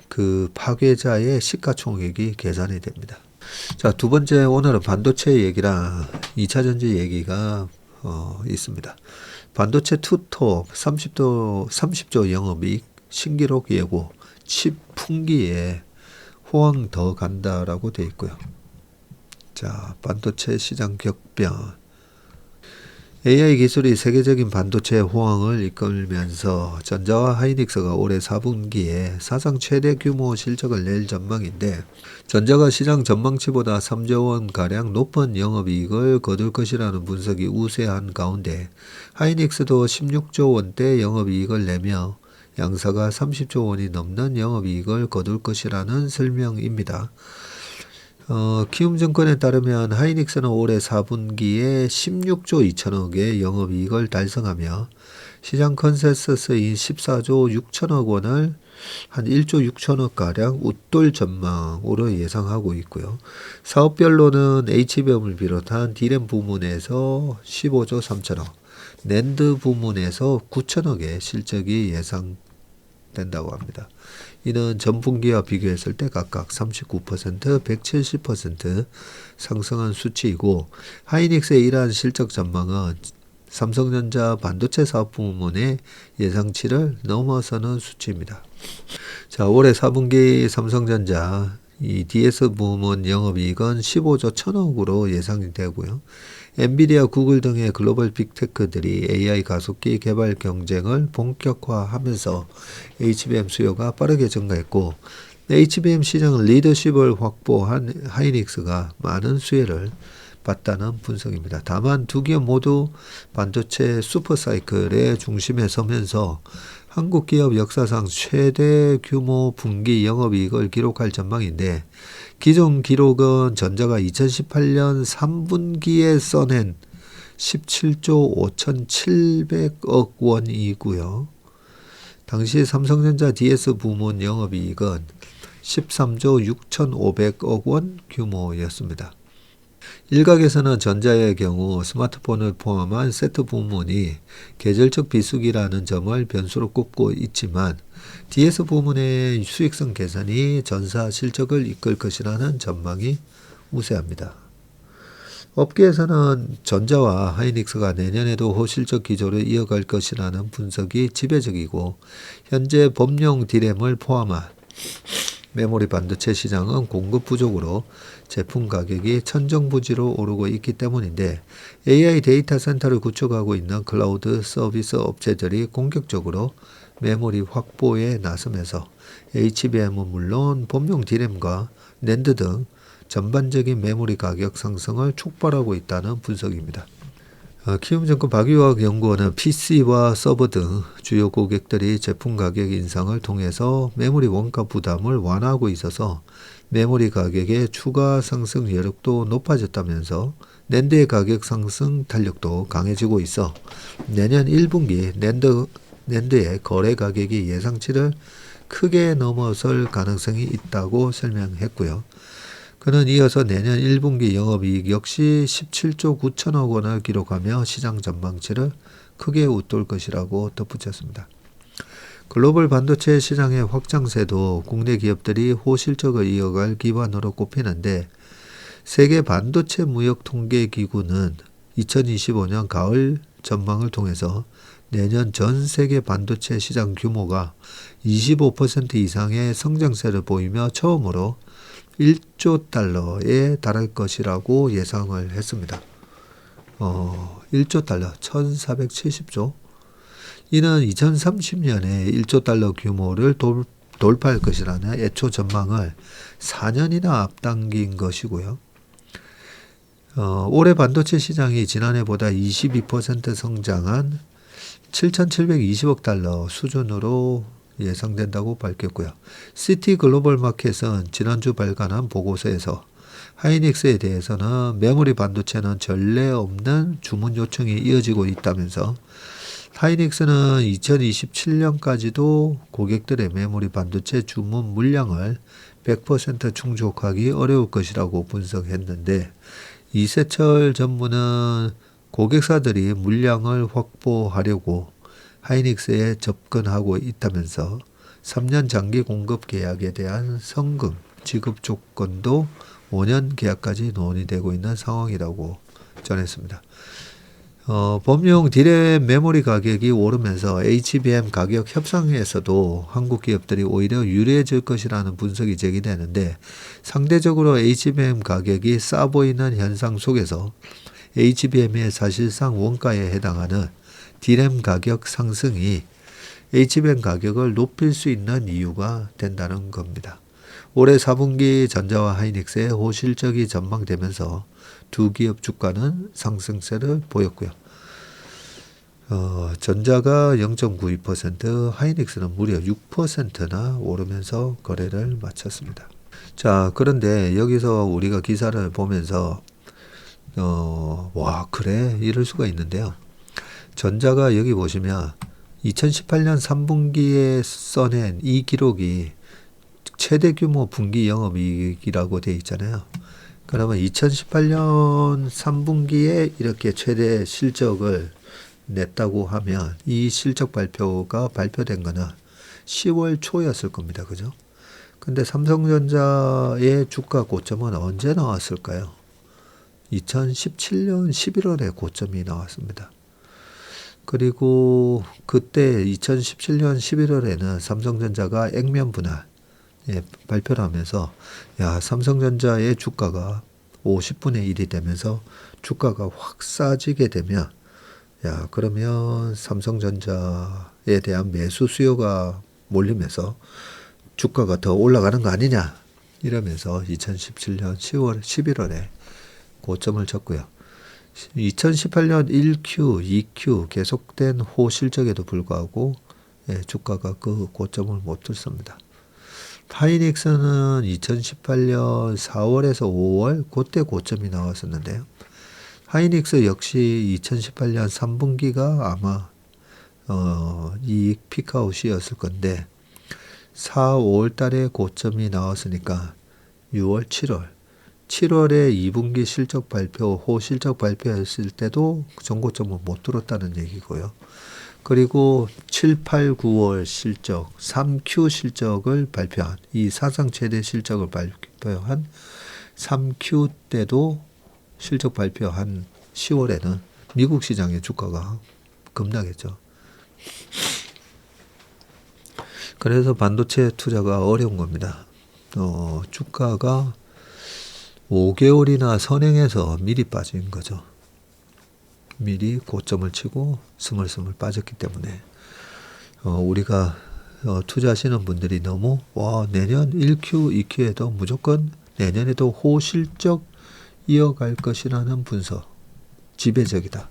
그 파괴자의 시가총액이 계산이 됩니다. 자, 두 번째, 오늘은 반도체 얘기랑 2차 전지 얘기가 있습니다. 반도체 투톱 30조 영업이익 신기록 예고 칩 풍기에 호황 더 간다라고 되어 있고요. 자, 반도체 시장 격변. AI 기술이 세계적인 반도체 호황을 이끌면서 전자와 하이닉스가 올해 4분기에 사상 최대 규모 실적을 낼 전망인데, 전자가 시장 전망치보다 3조 원가량 높은 영업이익을 거둘 것이라는 분석이 우세한 가운데 하이닉스도 16조 원대 영업이익을 내며 양사가 30조 원이 넘는 영업이익을 거둘 것이라는 설명입니다. 키움증권에 따르면 하이닉스는 올해 4분기에 16조 2천억의 영업이익을 달성하며 시장 컨센서스인 14조 6천억 원을 한 1조 6천억가량 웃돌 전망으로 예상하고 있고요. 사업별로는 HBM을 비롯한 D램 부문에서 15조 3천억, 낸드 부문에서 9천억의 실적이 예상된다고 합니다. 이는 전분기와 비교했을 때 각각 39%, 170% 상승한 수치이고, 하이닉스의 이러한 실적 전망은 삼성전자 반도체 사업 부문의 예상치를 넘어서는 수치입니다. 자, 올해 4분기 삼성전자 이 DS 부문 영업이익은 15조 1천억으로 예상이 되고요. 엔비디아, 구글 등의 글로벌 빅테크들이 AI 가속기 개발 경쟁을 본격화하면서 HBM 수요가 빠르게 증가했고, HBM 시장 리더십을 확보한 하이닉스가 많은 수혜를 봤다는 분석입니다. 다만 두 기업 모두 반도체 슈퍼사이클의 중심에 서면서 한국 기업 역사상 최대 규모 분기 영업이익을 기록할 전망인데, 기존 기록은 전자가 2018년 3분기에 써낸 17조 5,700억 원이고요. 당시 삼성전자 DS 부문 영업이익은 13조 6,500억 원 규모였습니다. 일각에서는 전자의 경우 스마트폰을 포함한 세트 부문이 계절적 비수기라는 점을 변수로 꼽고 있지만, DS 부문의 수익성 개선이 전사 실적을 이끌 것이라는 전망이 우세합니다. 업계에서는 전자와 하이닉스가 내년에도 호실적 기조를 이어갈 것이라는 분석이 지배적이고, 현재 범용 D램을 포함한 메모리 반도체 시장은 공급 부족으로 제품 가격이 천정부지로 오르고 있기 때문인데, AI 데이터 센터를 구축하고 있는 클라우드 서비스 업체들이 공격적으로 메모리 확보에 나서면서 HBM은 물론 범용 D램과 낸드 등 전반적인 메모리 가격 상승을 촉발하고 있다는 분석입니다. 키움증권 박유학연구원은 PC와 서버 등 주요 고객들이 제품 가격 인상을 통해서 메모리 원가 부담을 완화하고 있어서 메모리 가격의 추가 상승 여력도 높아졌다면서 낸드의 가격 상승 탄력도 강해지고 있어 내년 1분기 낸드의 거래 가격이 예상치를 크게 넘어설 가능성이 있다고 설명했고요. 그는 이어서 내년 1분기 영업이익 역시 17조 9천억 원을 기록하며 시장 전망치를 크게 웃돌 것이라고 덧붙였습니다. 글로벌 반도체 시장의 확장세도 국내 기업들이 호실적을 이어갈 기반으로 꼽히는데 세계 반도체 무역 통계 기구는 2025년 가을 전망을 통해서 내년 전 세계 반도체 시장 규모가 25% 이상의 성장세를 보이며 처음으로 1조 달러에 달할 것이라고 예상을 했습니다. 1조 달러, 1470조. 이는 2030년에 1조 달러 규모를 돌파할 것이라는 애초 전망을 4년이나 앞당긴 것이고요. 올해 반도체 시장이 지난해보다 22% 성장한 7,720억 달러 수준으로 예상된다고 밝혔고요. 시티 글로벌 마켓은 지난주 발간한 보고서에서 하이닉스에 대해서는 메모리 반도체는 전례 없는 주문 요청이 이어지고 있다면서 하이닉스는 2027년까지도 고객들의 메모리 반도체 주문 물량을 100% 충족하기 어려울 것이라고 분석했는데 이세철 전무는 고객사들이 물량을 확보하려고 하이닉스에 접근하고 있다면서 3년 장기 공급 계약에 대한 성금 지급 조건도 5년 계약까지 논의되고 있는 상황이라고 전했습니다. 범용 디램 메모리 가격이 오르면서 HBM 가격 협상에서도 한국 기업들이 오히려 유리해질 것이라는 분석이 제기되는데 상대적으로 HBM 가격이 싸 보이는 현상 속에서 HBM의 사실상 원가에 해당하는 디램 가격 상승이 HBM 가격을 높일 수 있는 이유가 된다는 겁니다. 올해 4분기 전자와 하이닉스의 호실적이 전망되면서 두 기업 주가는 상승세를 보였고요. 전자가 0.92%, 하이닉스는 무려 6%나 오르면서 거래를 마쳤습니다. 자, 그런데 여기서 우리가 기사를 보면서 와, 그래? 이럴 수가 있는데요. 전자가 여기 보시면 2018년 3분기에 써낸 이 기록이 최대 규모 분기 영업이익이라고 되어 있잖아요. 그러면 2018년 3분기에 이렇게 최대 실적을 냈다고 하면 이 실적 발표가 발표된 거는 10월 초였을 겁니다. 그죠? 근데 삼성전자의 주가 고점은 언제 나왔을까요? 2017년 11월에 고점이 나왔습니다. 그리고 그때 2017년 11월에는 삼성전자가 액면 분할 발표를 하면서 삼성전자의 주가가 50분의 1이 되면서 주가가 확 싸지게 되면 그러면 삼성전자에 대한 매수 수요가 몰리면서 주가가 더 올라가는 거 아니냐 이러면서 2017년 10월 11월에 고점을 쳤고요. 2018년 1Q, 2Q 계속된 호실적에도 불구하고 주가가 그 고점을 못 뚫습니다. 하이닉스는 2018년 4월에서 5월 그때 고점이 나왔었는데요. 하이닉스 역시 2018년 3분기가 아마 이익 피크아웃이었을 건데 4, 5월 달에 고점이 나왔으니까 6월, 7월에 2분기 실적 발표, 호실적 발표했을 때도 전고점을 못 뚫었다는 얘기고요. 그리고 7, 8, 9월 실적, 3Q 실적을 발표한 이 사상 최대 실적을 발표한 3Q 때도 실적 발표한 10월에는 미국 시장의 주가가 급락했죠. 그래서 반도체 투자가 어려운 겁니다. 주가가 5개월이나 선행해서 미리 빠진 거죠. 미리 고점을 치고 스물스물 빠졌기 때문에 우리가 투자하시는 분들이 너무 내년 1Q, 2Q에도 무조건 내년에도 호실적 이어갈 것이라는 분석 지배적이다.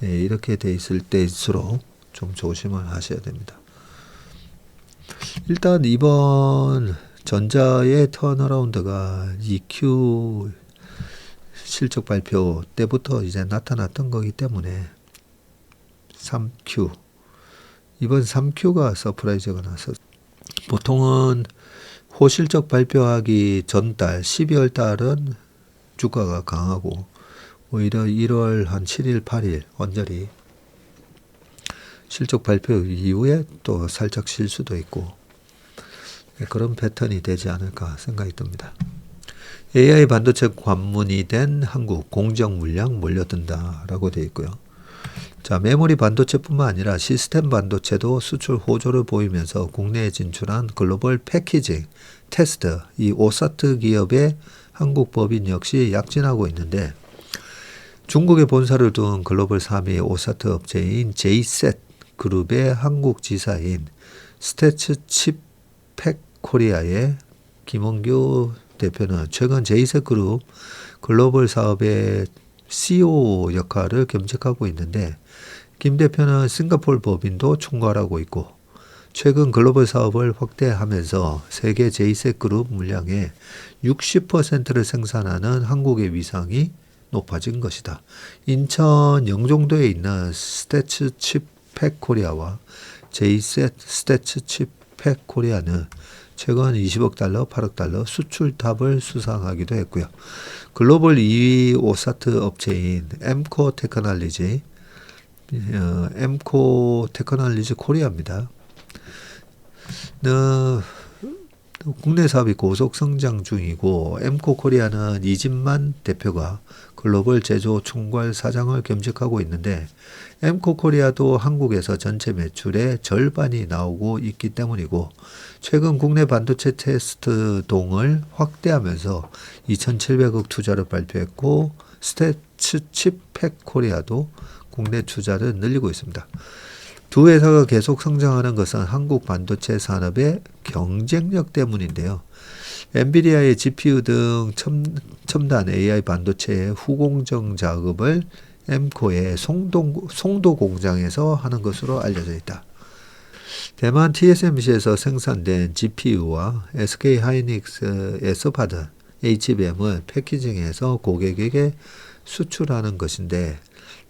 이렇게 돼 있을 때일수록 좀 조심을 하셔야 됩니다. 일단 이번 전자의 턴어라운드가 EQ 실적 발표 때부터 이제 나타났던 거기 때문에 3Q 이번 3Q가 서프라이즈가 나서 보통은 호실적 발표하기 전달 12월 달은 주가가 강하고 오히려 1월 한 7일 8일 언저리 실적 발표 이후에 또 살짝 쉴 수도 있고 그런 패턴이 되지 않을까 생각이 듭니다. AI 반도체 관문이 된 한국 공정 물량 몰려든다라고 되어 있고요. 자, 메모리 반도체뿐만 아니라 시스템 반도체도 수출 호조를 보이면서 국내에 진출한 글로벌 패키징, 테스트, 이 오사트 기업의 한국 법인 역시 약진하고 있는데 중국에 본사를 둔 글로벌 3위 오사트 업체인 제이셋 그룹의 한국 지사인 스태츠칩 팩코리아의 김원규 대표는 최근 제이셋 그룹 글로벌 사업의 CEO 역할을 겸직하고 있는데 김 대표는 싱가포르 법인도 총괄하고 있고 최근 글로벌 사업을 확대하면서 세계 제이셋 그룹 물량의 60%를 생산하는 한국의 위상이 높아진 것이다. 인천 영종도에 있는 스태츠칩 팩코리아와 제이셋 스태츠칩 팩코리아는 최근 20억 달러, 8억 달러 수출탑을 수상하기도 했고요. 글로벌 2위 오사트 업체인 엠코 테크놀리지 코리아입니다. 국내 사업이 고속 성장 중이고 엠코 코리아는 이진만 대표가 글로벌 제조 총괄 사장을 겸직하고 있는데 엠코 코리아도 한국에서 전체 매출의 절반이 나오고 있기 때문이고 최근 국내 반도체 테스트 동을 확대하면서 2,700억 투자를 발표했고 스태츠칩 팩코리아도 국내 투자를 늘리고 있습니다. 두 회사가 계속 성장하는 것은 한국 반도체 산업의 경쟁력 때문인데요. 엔비디아의 GPU 등 첨단 AI 반도체의 후공정 작업을 엠코의 송도 공장에서 하는 것으로 알려져 있다. 대만 TSMC에서 생산된 GPU와 SK 하이닉스에서 받은 HBM을 패키징해서 고객에게 수출하는 것인데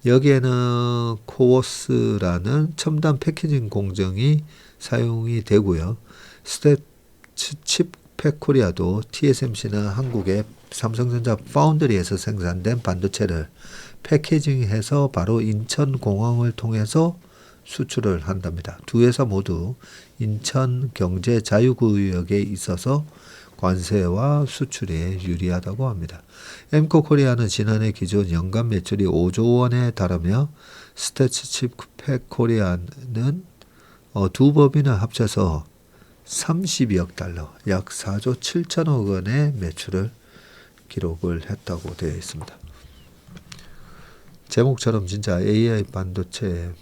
여기에는 코어스라는 첨단 패키징 공정이 사용이 되고요. 스태츠칩 팩코리아도 TSMC는 한국의 삼성전자 파운드리에서 생산된 반도체를 패키징해서 바로 인천공항을 통해서 수출을 한답니다. 두 회사 모두 인천 경제 자유구역에 있어서 관세와 수출에 유리하다고 합니다. 엠코 코리아는 지난해 기준 연간 매출이 5조 원에 달하며 스태츠칩 팩코리아는 두 법인을 합쳐서 32억 달러, 약 4조 7천억 원의 매출을 기록을 했다고 되어 있습니다. 제목처럼 진짜 AI 반도체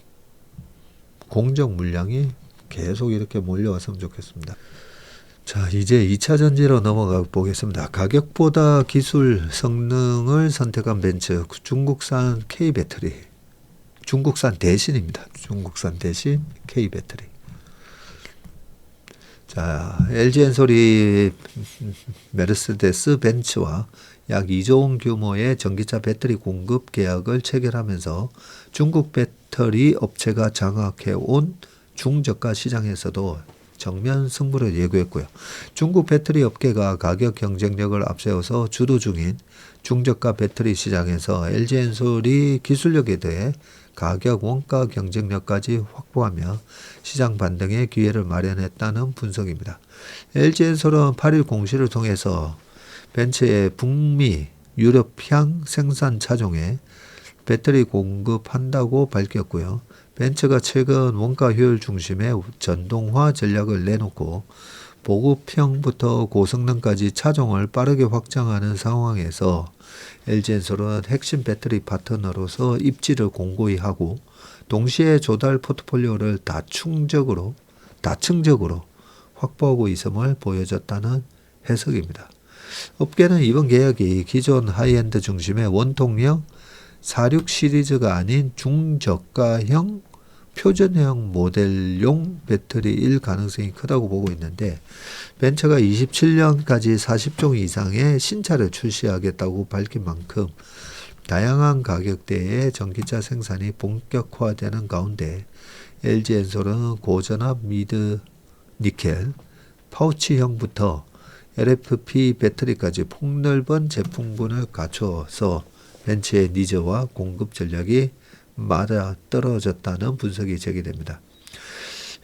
공정 물량이 계속 이렇게 몰려왔으면 좋겠습니다. 자, 이제 2차 전지로 넘어가 보겠습니다. 가격보다 기술 성능을 선택한 벤츠, 중국산 K배터리. 중국산 대신입니다. 중국산 대신 K배터리. 자, LG엔솔이 메르세데스 벤츠와 약 2조 원 규모의 전기차 배터리 공급 계약을 체결하면서 중국 배터리 업체가 장악해온 중저가 시장에서도 정면 승부를 예고했고요. 중국 배터리 업계가 가격 경쟁력을 앞세워서 주도 중인 중저가 배터리 시장에서 LG엔솔이 기술력에 대해 가격 원가 경쟁력까지 확보하며 시장 반등의 기회를 마련했다는 분석입니다. LG엔솔은 8일 공시를 통해서 벤츠의 북미 유럽향 생산 차종에 배터리 공급한다고 밝혔고요. 벤츠가 최근 원가 효율 중심의 전동화 전략을 내놓고 보급형부터 고성능까지 차종을 빠르게 확장하는 상황에서 LG엔솔은 핵심 배터리 파트너로서 입지를 공고히 하고 동시에 조달 포트폴리오를 다층적으로 확보하고 있음을 보여줬다는 해석입니다. 업계는 이번 계약이 기존 하이엔드 중심의 원통형 46 시리즈가 아닌 중저가형 표준형 모델용 배터리일 가능성이 크다고 보고 있는데, 벤처가 27년까지 40종 이상의 신차를 출시하겠다고 밝힌 만큼 다양한 가격대의 전기차 생산이 본격화되는 가운데 LG엔솔은 고전압 미드 니켈 파우치형부터 LFP 배터리까지 폭넓은 제품군을 갖춰서 벤처의 니즈와 공급 전략이 맞아떨어졌다는 분석이 제기됩니다.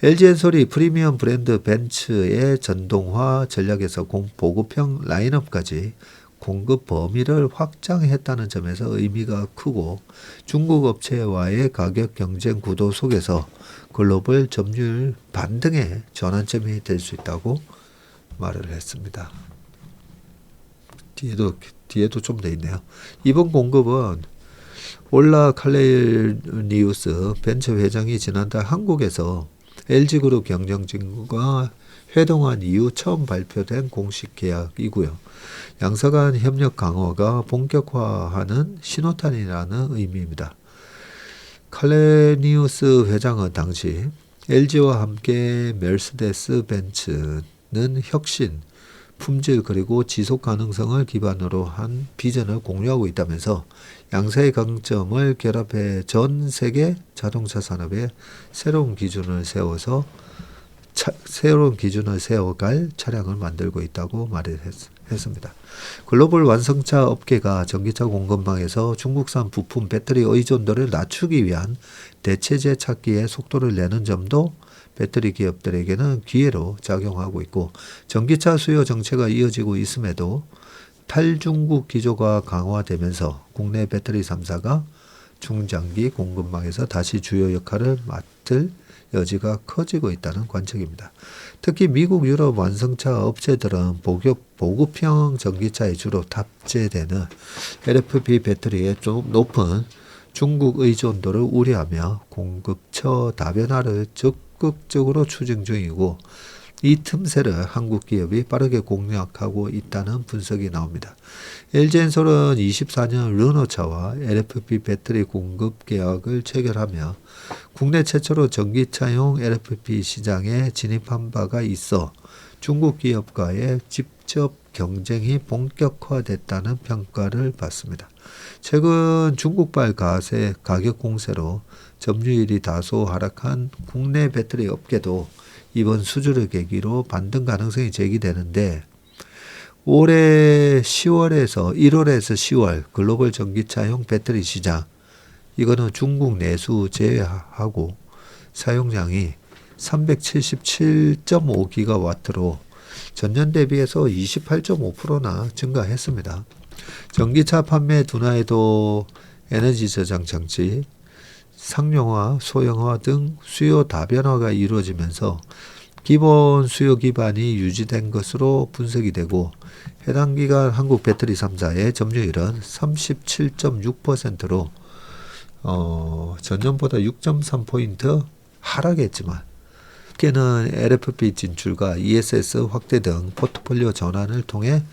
LG엔솔이 프리미엄 브랜드 벤츠의 전동화 전략에서 보급형 라인업까지 공급 범위를 확장했다는 점에서 의미가 크고, 중국 업체와의 가격 경쟁 구도 속에서 글로벌 점유율 반등의 전환점이 될 수 있다고 말을 했습니다. 뒤에도 좀 더 있네요. 이번 공급은 올라 칼레니우스 벤처 회장이 지난달 한국에서 LG그룹 경영진과 회동한 이후 처음 발표된 공식 계약이고요. 양사 간 협력 강화가 본격화하는 신호탄이라는 의미입니다. 칼레니우스 회장은 당시 LG와 함께 메르세데스 벤츠는 혁신, 품질 그리고 지속 가능성을 기반으로 한 비전을 공유하고 있다면서 양사의 강점을 결합해 전 세계 자동차 산업에 새로운 기준을 세워갈 차량을 만들고 있다고 말했습니다. 글로벌 완성차 업계가 전기차 공급망에서 중국산 부품 배터리 의존도를 낮추기 위한 대체제 찾기에 속도를 내는 점도 배터리 기업들에게는 기회로 작용하고 있고, 전기차 수요 정체가 이어지고 있음에도 탈중국 기조가 강화되면서 국내 배터리 3사가 중장기 공급망에서 다시 주요 역할을 맡을 여지가 커지고 있다는 관측입니다. 특히 미국, 유럽 완성차 업체들은 보급형 전기차에 주로 탑재되는 LFP 배터리의 좀 높은 중국 의존도를 우려하며 공급처 다변화를 적극적으로 추진 중이고, 이 틈새를 한국 기업이 빠르게 공략하고 있다는 분석이 나옵니다. LG엔솔은 24년 르노차와 LFP 배터리 공급 계약을 체결하며 국내 최초로 전기차용 LFP 시장에 진입한 바가 있어 중국 기업과의 직접 경쟁이 본격화됐다는 평가를 받습니다. 최근 중국발 가격 공세로 점유율이 다소 하락한 국내 배터리 업계도 이번 수주를 계기로 반등 가능성이 제기되는데, 올해 1월에서 10월 글로벌 전기차용 배터리 시장, 이거는 중국 내수 제외하고 사용량이 377.5기가와트로 전년 대비해서 28.5%나 증가했습니다. 전기차 판매 둔화에도 에너지 저장 장치, 상용화, 소형화 등 수요 다변화가 이루어지면서 기본 수요 기반이 유지된 것으로 분석이 되고, 해당 기간 한국 배터리 3사의 점유율은 37.6%로 전년보다 6.3포인트 하락했지만, 업계는 LFP 진출과 ESS 확대 등 포트폴리오 전환을 통해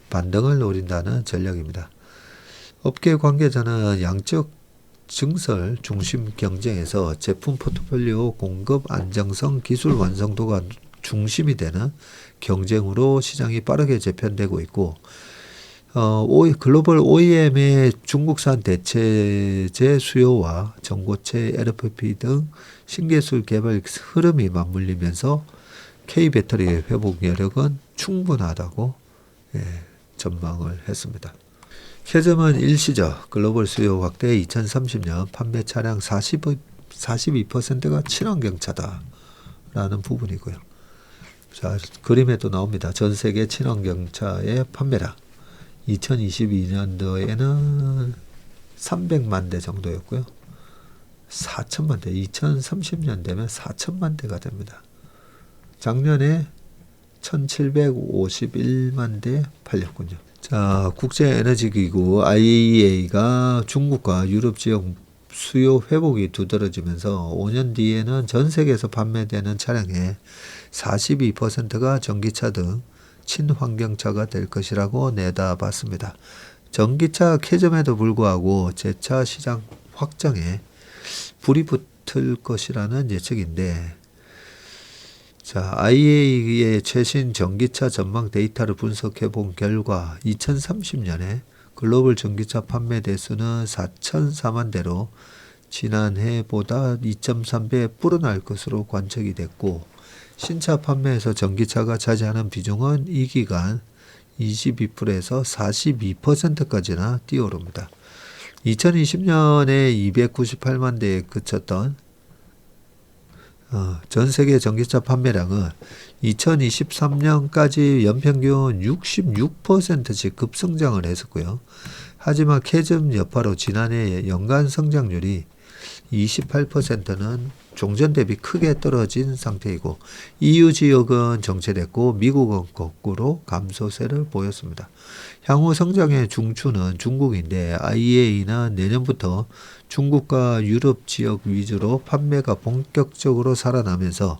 반등을 노린다는 전략입니다. 업계 관계자는 양적 증설 중심 경쟁에서 제품 포트폴리오 공급 안정성, 기술 완성도가 중심이 되는 경쟁으로 시장이 빠르게 재편되고 있고, 글로벌 OEM의 중국산 대체제 수요와 전고체 LFP 등 신기술 개발 흐름이 맞물리면서 K배터리의 회복 여력은 충분하다고 전망을 했습니다. 캐즘은 일시적 글로벌 수요 확대 2030년 판매 차량 42%가 친환경차다라는 부분이고요. 자, 그림에도 나옵니다. 전 세계 친환경차의 판매량 2022년도에는 300만 대 정도였고요. 4천만 대, 2030년 되면 4천만 대가 됩니다. 작년에 1751만 대 팔렸군요. 자, 국제에너지기구 IEA가 중국과 유럽 지역 수요 회복이 두드러지면서 5년 뒤에는 전 세계에서 판매되는 차량의 42%가 전기차 등 친환경차가 될 것이라고 내다봤습니다. 전기차 캐즘에도 불구하고 재차 시장 확장에 불이 붙을 것이라는 예측인데, 자, IEA의 최신 전기차 전망 데이터를 분석해 본 결과 2030년에 글로벌 전기차 판매 대수는 4,004만 대로 지난해보다 2.3배 불어날 것으로 관측이 됐고, 신차 판매에서 전기차가 차지하는 비중은 이 기간 22%에서 42%까지나 뛰어오릅니다. 2020년에 298만 대에 그쳤던 전 세계 전기차 판매량은 2023년까지 연평균 66%씩 급성장을 했었고요. 하지만 캐즘 여파로 지난해 연간 성장률이 28%는 종전 대비 크게 떨어진 상태이고, EU 지역은 정체됐고 미국은 거꾸로 감소세를 보였습니다. 향후 성장의 중추는 중국인데, IEA는 내년부터 중국과 유럽 지역 위주로 판매가 본격적으로 살아나면서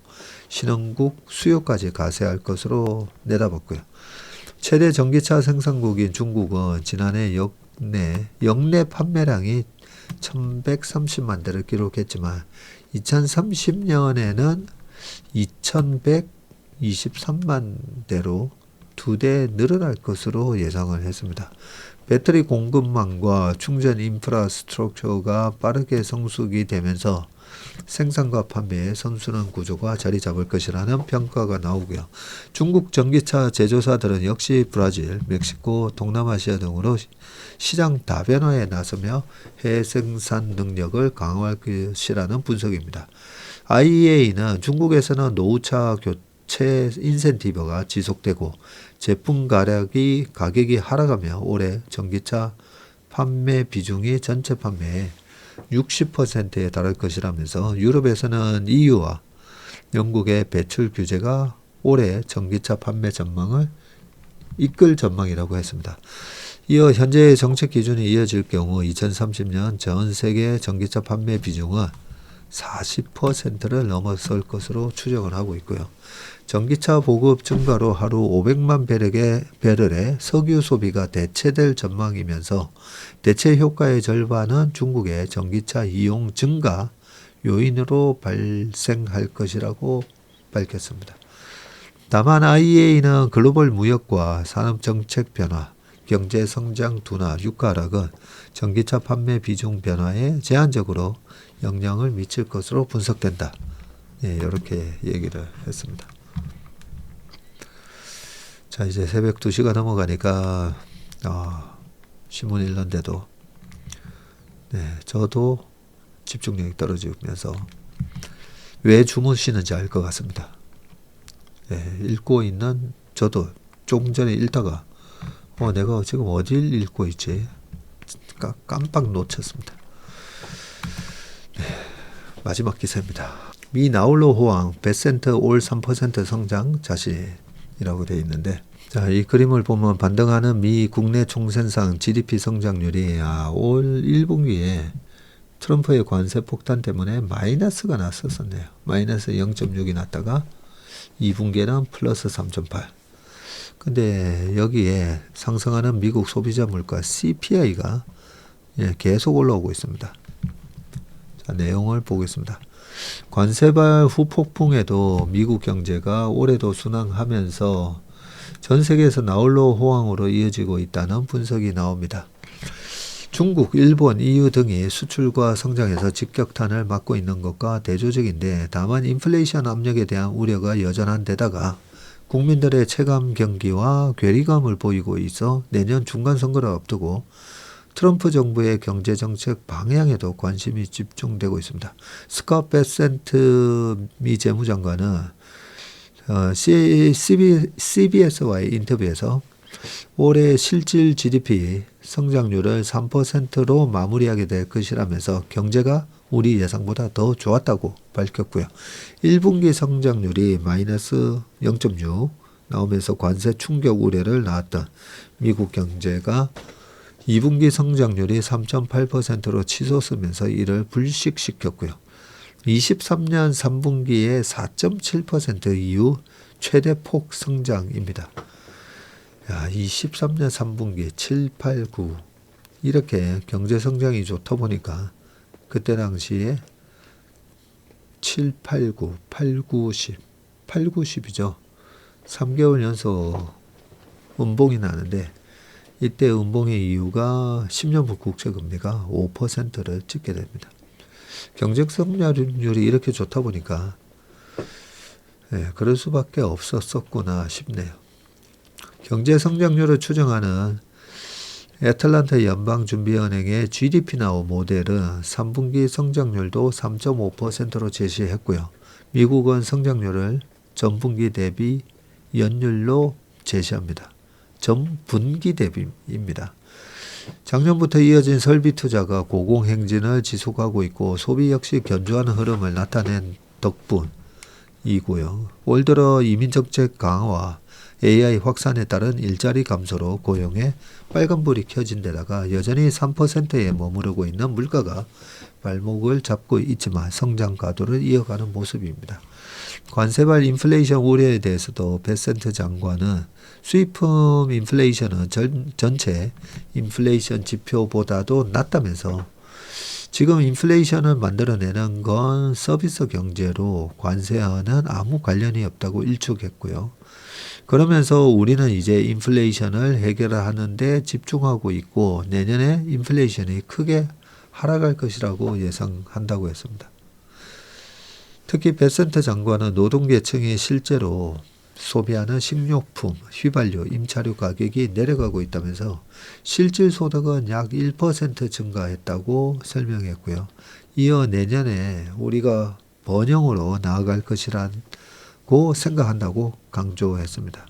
신흥국 수요까지 가세할 것으로 내다봤고요. 최대 전기차 생산국인 중국은 지난해 역내 판매량이 1130만 대를 기록했지만 2030년에는 2123만 대로 2대 늘어날 것으로 예상을 했습니다. 배터리 공급망과 충전 인프라스트럭처가 빠르게 성숙이 되면서 생산과 판매의 선순환 구조가 자리 잡을 것이라는 평가가 나오고요. 중국 전기차 제조사들은 역시 브라질, 멕시코, 동남아시아 등으로 시장 다변화에 나서며 해외 생산 능력을 강화할 것이라는 분석입니다. IEA는 중국에서는 노후차 교체 인센티브가 지속되고 제품 가격이 하락하며 올해 전기차 판매 비중이 전체 판매의 60%에 달할 것이라면서, 유럽에서는 EU와 영국의 배출 규제가 올해 전기차 판매 전망을 이끌 전망이라고 했습니다. 이어 현재의 정책 기준이 이어질 경우 2030년 전 세계 전기차 판매 비중은 40%를 넘어설 것으로 추정을 하고 있고요. 전기차 보급 증가로 하루 500만 배럴의 석유 소비가 대체될 전망이면서 대체 효과의 절반은 중국의 전기차 이용 증가 요인으로 발생할 것이라고 밝혔습니다. 다만 IEA는 글로벌 무역과 산업정책 변화, 경제 성장 둔화, 유가 하락은 전기차 판매 비중 변화에 제한적으로 영향을 미칠 것으로 분석된다. 이렇게 얘기를 했습니다. 자, 이제 새벽 2시가 넘어가니까 신문 읽는데도 저도 집중력이 떨어지면서 왜 주무시는지 알 것 같습니다. 읽고 있는 저도 조금 전에 읽다가 내가 지금 어딜 읽고 있지? 깜빡 놓쳤습니다. 마지막 기사입니다. 미 나홀로 호황 베센트 올 3% 성장 자신이라고 되어 있는데, 자, 이 그림을 보면 반등하는 미 국내 총생산 GDP 성장률이 올 1분기에 트럼프의 관세 폭탄 때문에 마이너스가 났었네요. 마이너스 0.6이 났다가 2분기에는 플러스 3.8. 근데 여기에 상승하는 미국 소비자 물가 CPI가 계속 올라오고 있습니다. 자, 내용을 보겠습니다. 관세발 후폭풍에도 미국 경제가 올해도 순항하면서 전 세계에서 나홀로 호황으로 이어지고 있다는 분석이 나옵니다. 중국, 일본, EU 등이 수출과 성장에서 직격탄을 맞고 있는 것과 대조적인데, 다만 인플레이션 압력에 대한 우려가 여전한 데다가 국민들의 체감 경기와 괴리감을 보이고 있어 내년 중간선거를 앞두고 트럼프 정부의 경제정책 방향에도 관심이 집중되고 있습니다. 스캇 베센트 미 재무장관은 CBS와의 인터뷰에서 올해 실질 GDP 성장률을 3%로 마무리하게 될 것이라면서 경제가 우리 예상보다 더 좋았다고 밝혔고요. 1분기 성장률이 마이너스 0.6 나오면서 관세 충격 우려를 낳았던 미국 경제가 2분기 성장률이 3.8%로 치솟으면서 이를 불식시켰고요. 23년 3분기에 4.7% 이후 최대폭 성장입니다. 야, 23년 3분기 7, 8, 9 이렇게 경제 성장이 좋다 보니까 그때 당시에 7, 8, 9, 8, 9, 10, 8, 9, 10이죠. 3개월 연속 음봉이 나는데 이때 음봉의 이유가 10년물 국채금리가 5%를 찍게 됩니다. 경제 성장률이 이렇게 좋다 보니까 그럴 수밖에 없었구나 싶네요. 경제 성장률을 추정하는 애틀랜타 연방준비은행의 GDP 나우 모델은 3분기 성장률도 3.5%로 제시했고요. 미국은 성장률을 전분기 대비 연율로 제시합니다. 전분기 대비입니다. 작년부터 이어진 설비 투자가 고공행진을 지속하고 있고 소비 역시 견조한 흐름을 나타낸 덕분이고요. 올 들어 이민정책 강화와 AI 확산에 따른 일자리 감소로 고용에 빨간불이 켜진 데다가 여전히 3%에 머무르고 있는 물가가 발목을 잡고 있지만 성장 가도를 이어가는 모습입니다. 관세발 인플레이션 우려에 대해서도 베센트 장관은 수입품 인플레이션은 전체 인플레이션 지표보다도 낮다면서 지금 인플레이션을 만들어내는 건 서비스 경제로 관세와는 아무 관련이 없다고 일축했고요. 그러면서 우리는 이제 인플레이션을 해결하는 데 집중하고 있고 내년에 인플레이션이 크게 하락할 것이라고 예상한다고 했습니다. 특히 베센트 장관은 노동계층이 실제로 소비하는 식료품, 휘발유, 임차료 가격이 내려가고 있다면서 실질 소득은 약 1% 증가했다고 설명했고요. 이어 내년에 우리가 번영으로 나아갈 것이라고 생각한다고 강조했습니다.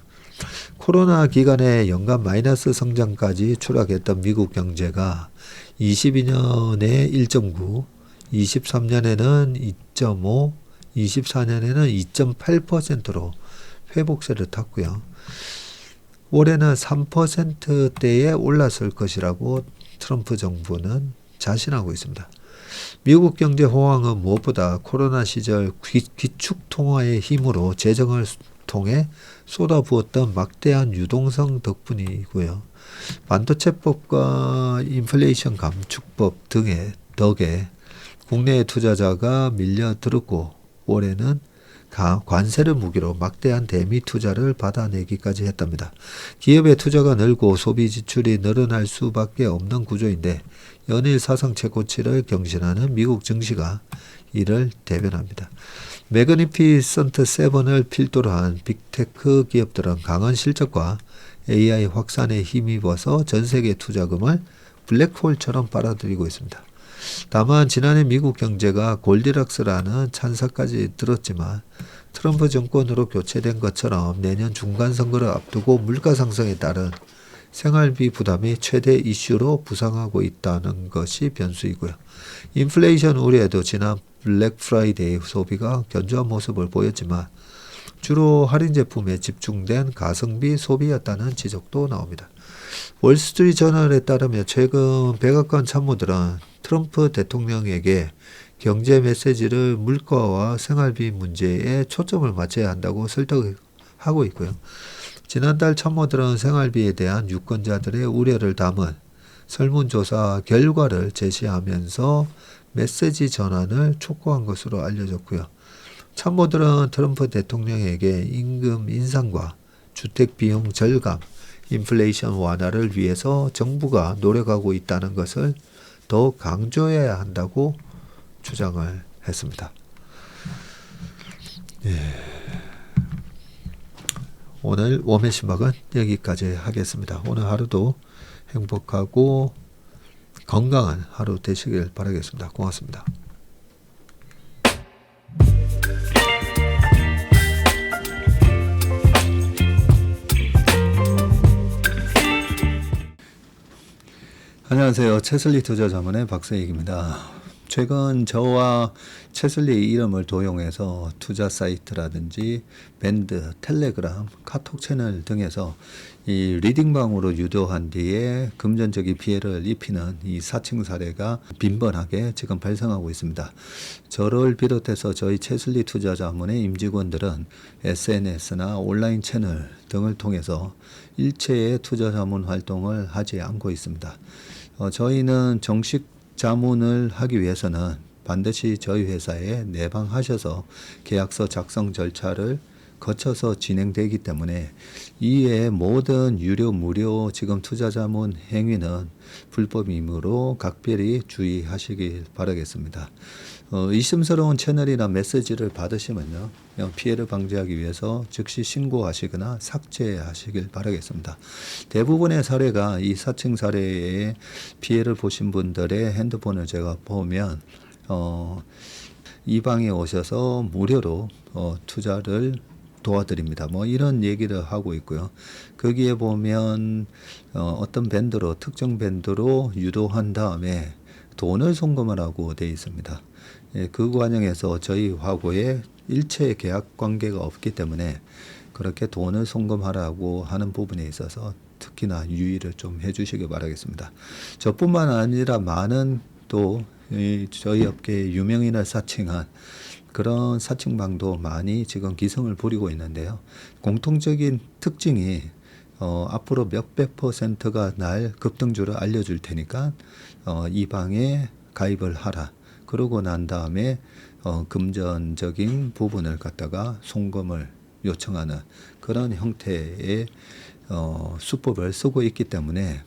코로나 기간에 연간 마이너스 성장까지 추락했던 미국 경제가 22년에 1.9, 23년에는 2.5, 24년에는 2.8%로 회복세를 탔고요. 올해는 3%대에 올랐을 것이라고 트럼프 정부는 자신하고 있습니다. 미국 경제 호황은 무엇보다 코로나 시절 기축 통화의 힘으로 재정을 통해 쏟아부었던 막대한 유동성 덕분이고요. 반도체법과 인플레이션 감축법 등의 덕에 국내의 투자자가 밀려들었고 올해는 관세를 무기로 막대한 대미 투자를 받아내기까지 했답니다. 기업의 투자가 늘고 소비 지출이 늘어날 수밖에 없는 구조인데 연일 사상 최고치를 경신하는 미국 증시가 이를 대변합니다. 매그니피선트 7을 필두로 한 빅테크 기업들은 강한 실적과 AI 확산에 힘입어서 전 세계 투자금을 블랙홀처럼 빨아들이고 있습니다. 다만 지난해 미국 경제가 골디락스라는 찬사까지 들었지만 트럼프 정권으로 교체된 것처럼 내년 중간 선거를 앞두고 물가 상승에 따른 생활비 부담이 최대 이슈로 부상하고 있다는 것이 변수이고요. 인플레이션 우려에도 지난 블랙 프라이데이 소비가 견조한 모습을 보였지만 주로 할인 제품에 집중된 가성비 소비였다는 지적도 나옵니다. 월스트리트 저널에 따르면 최근 백악관 참모들은 트럼프 대통령에게 경제 메시지를 물가와 생활비 문제에 초점을 맞춰야 한다고 설득하고 있고요. 지난달 참모들은 생활비에 대한 유권자들의 우려를 담은 설문조사 결과를 제시하면서 메시지 전환을 촉구한 것으로 알려졌고요. 참모들은 트럼프 대통령에게 임금 인상과 주택 비용 절감, 인플레이션 완화를 위해서 정부가 노력하고 있다는 것을 더 강조해야 한다고 주장을 했습니다. 오늘 웜의 신박은 여기까지 하겠습니다. 오늘 하루도 행복하고 건강한 하루 되시길 바라겠습니다. 고맙습니다. 안녕하세요. 채슬리 투자자문의 박세익입니다. 최근 저와 채슬리 이름을 도용해서 투자 사이트라든지 밴드, 텔레그램, 카톡 채널 등에서 이 리딩방으로 유도한 뒤에 금전적인 피해를 입히는 이 사칭 사례가 빈번하게 지금 발생하고 있습니다. 저를 비롯해서 저희 채슬리 투자자문의 임직원들은 SNS나 온라인 채널 등을 통해서 일체의 투자자문 활동을 하지 않고 있습니다. 저희는 정식 자문을 하기 위해서는 반드시 저희 회사에 내방하셔서 계약서 작성 절차를 거쳐서 진행되기 때문에 이외의 모든 유료, 무료 지금 투자자문 행위는 불법이므로 각별히 주의하시길 바라겠습니다. 의심스러운 채널이나 메시지를 받으시면요, 피해를 방지하기 위해서 즉시 신고하시거나 삭제하시길 바라겠습니다. 대부분의 사례가 이 사칭 사례에 피해를 보신 분들의 핸드폰을 제가 보면 이 방에 오셔서 무료로 투자를 도와드립니다. 뭐 이런 얘기를 하고 있고요. 거기에 보면 어떤 밴드로 특정 밴드로 유도한 다음에 돈을 송금하라고 되어 있습니다. 예, 그 과정에서 저희하고의 일체 계약 관계가 없기 때문에 그렇게 돈을 송금하라고 하는 부분에 있어서 특히나 유의를 좀 해주시기 바라겠습니다. 저뿐만 아니라 많은 또 저희 업계의 유명인을 사칭한 그런 사칭방도 많이 지금 기승을 부리고 있는데요. 공통적인 특징이 앞으로 몇백 %가 날 급등주를 알려줄 테니까 이 방에 가입을 하라. 그러고 난 다음에 금전적인 부분을 갖다가 송금을 요청하는 그런 형태의 수법을 쓰고 있기 때문에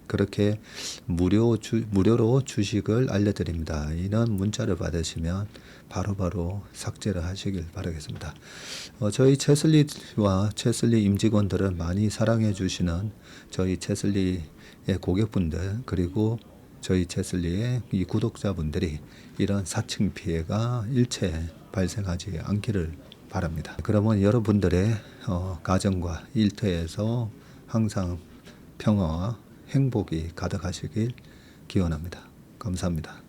그렇게 무료로 주식을 알려드립니다. 이런 문자를 받으시면 바로바로 삭제를 하시길 바라겠습니다. 저희 채슬리와 채슬리 임직원들을 많이 사랑해 주시는 저희 채슬리의 고객분들 그리고 저희 채슬리의 이 구독자분들이 이런 사칭 피해가 일체 발생하지 않기를 바랍니다. 그러면 여러분들의 가정과 일터에서 항상 평화와 행복이 가득하시길 기원합니다. 감사합니다.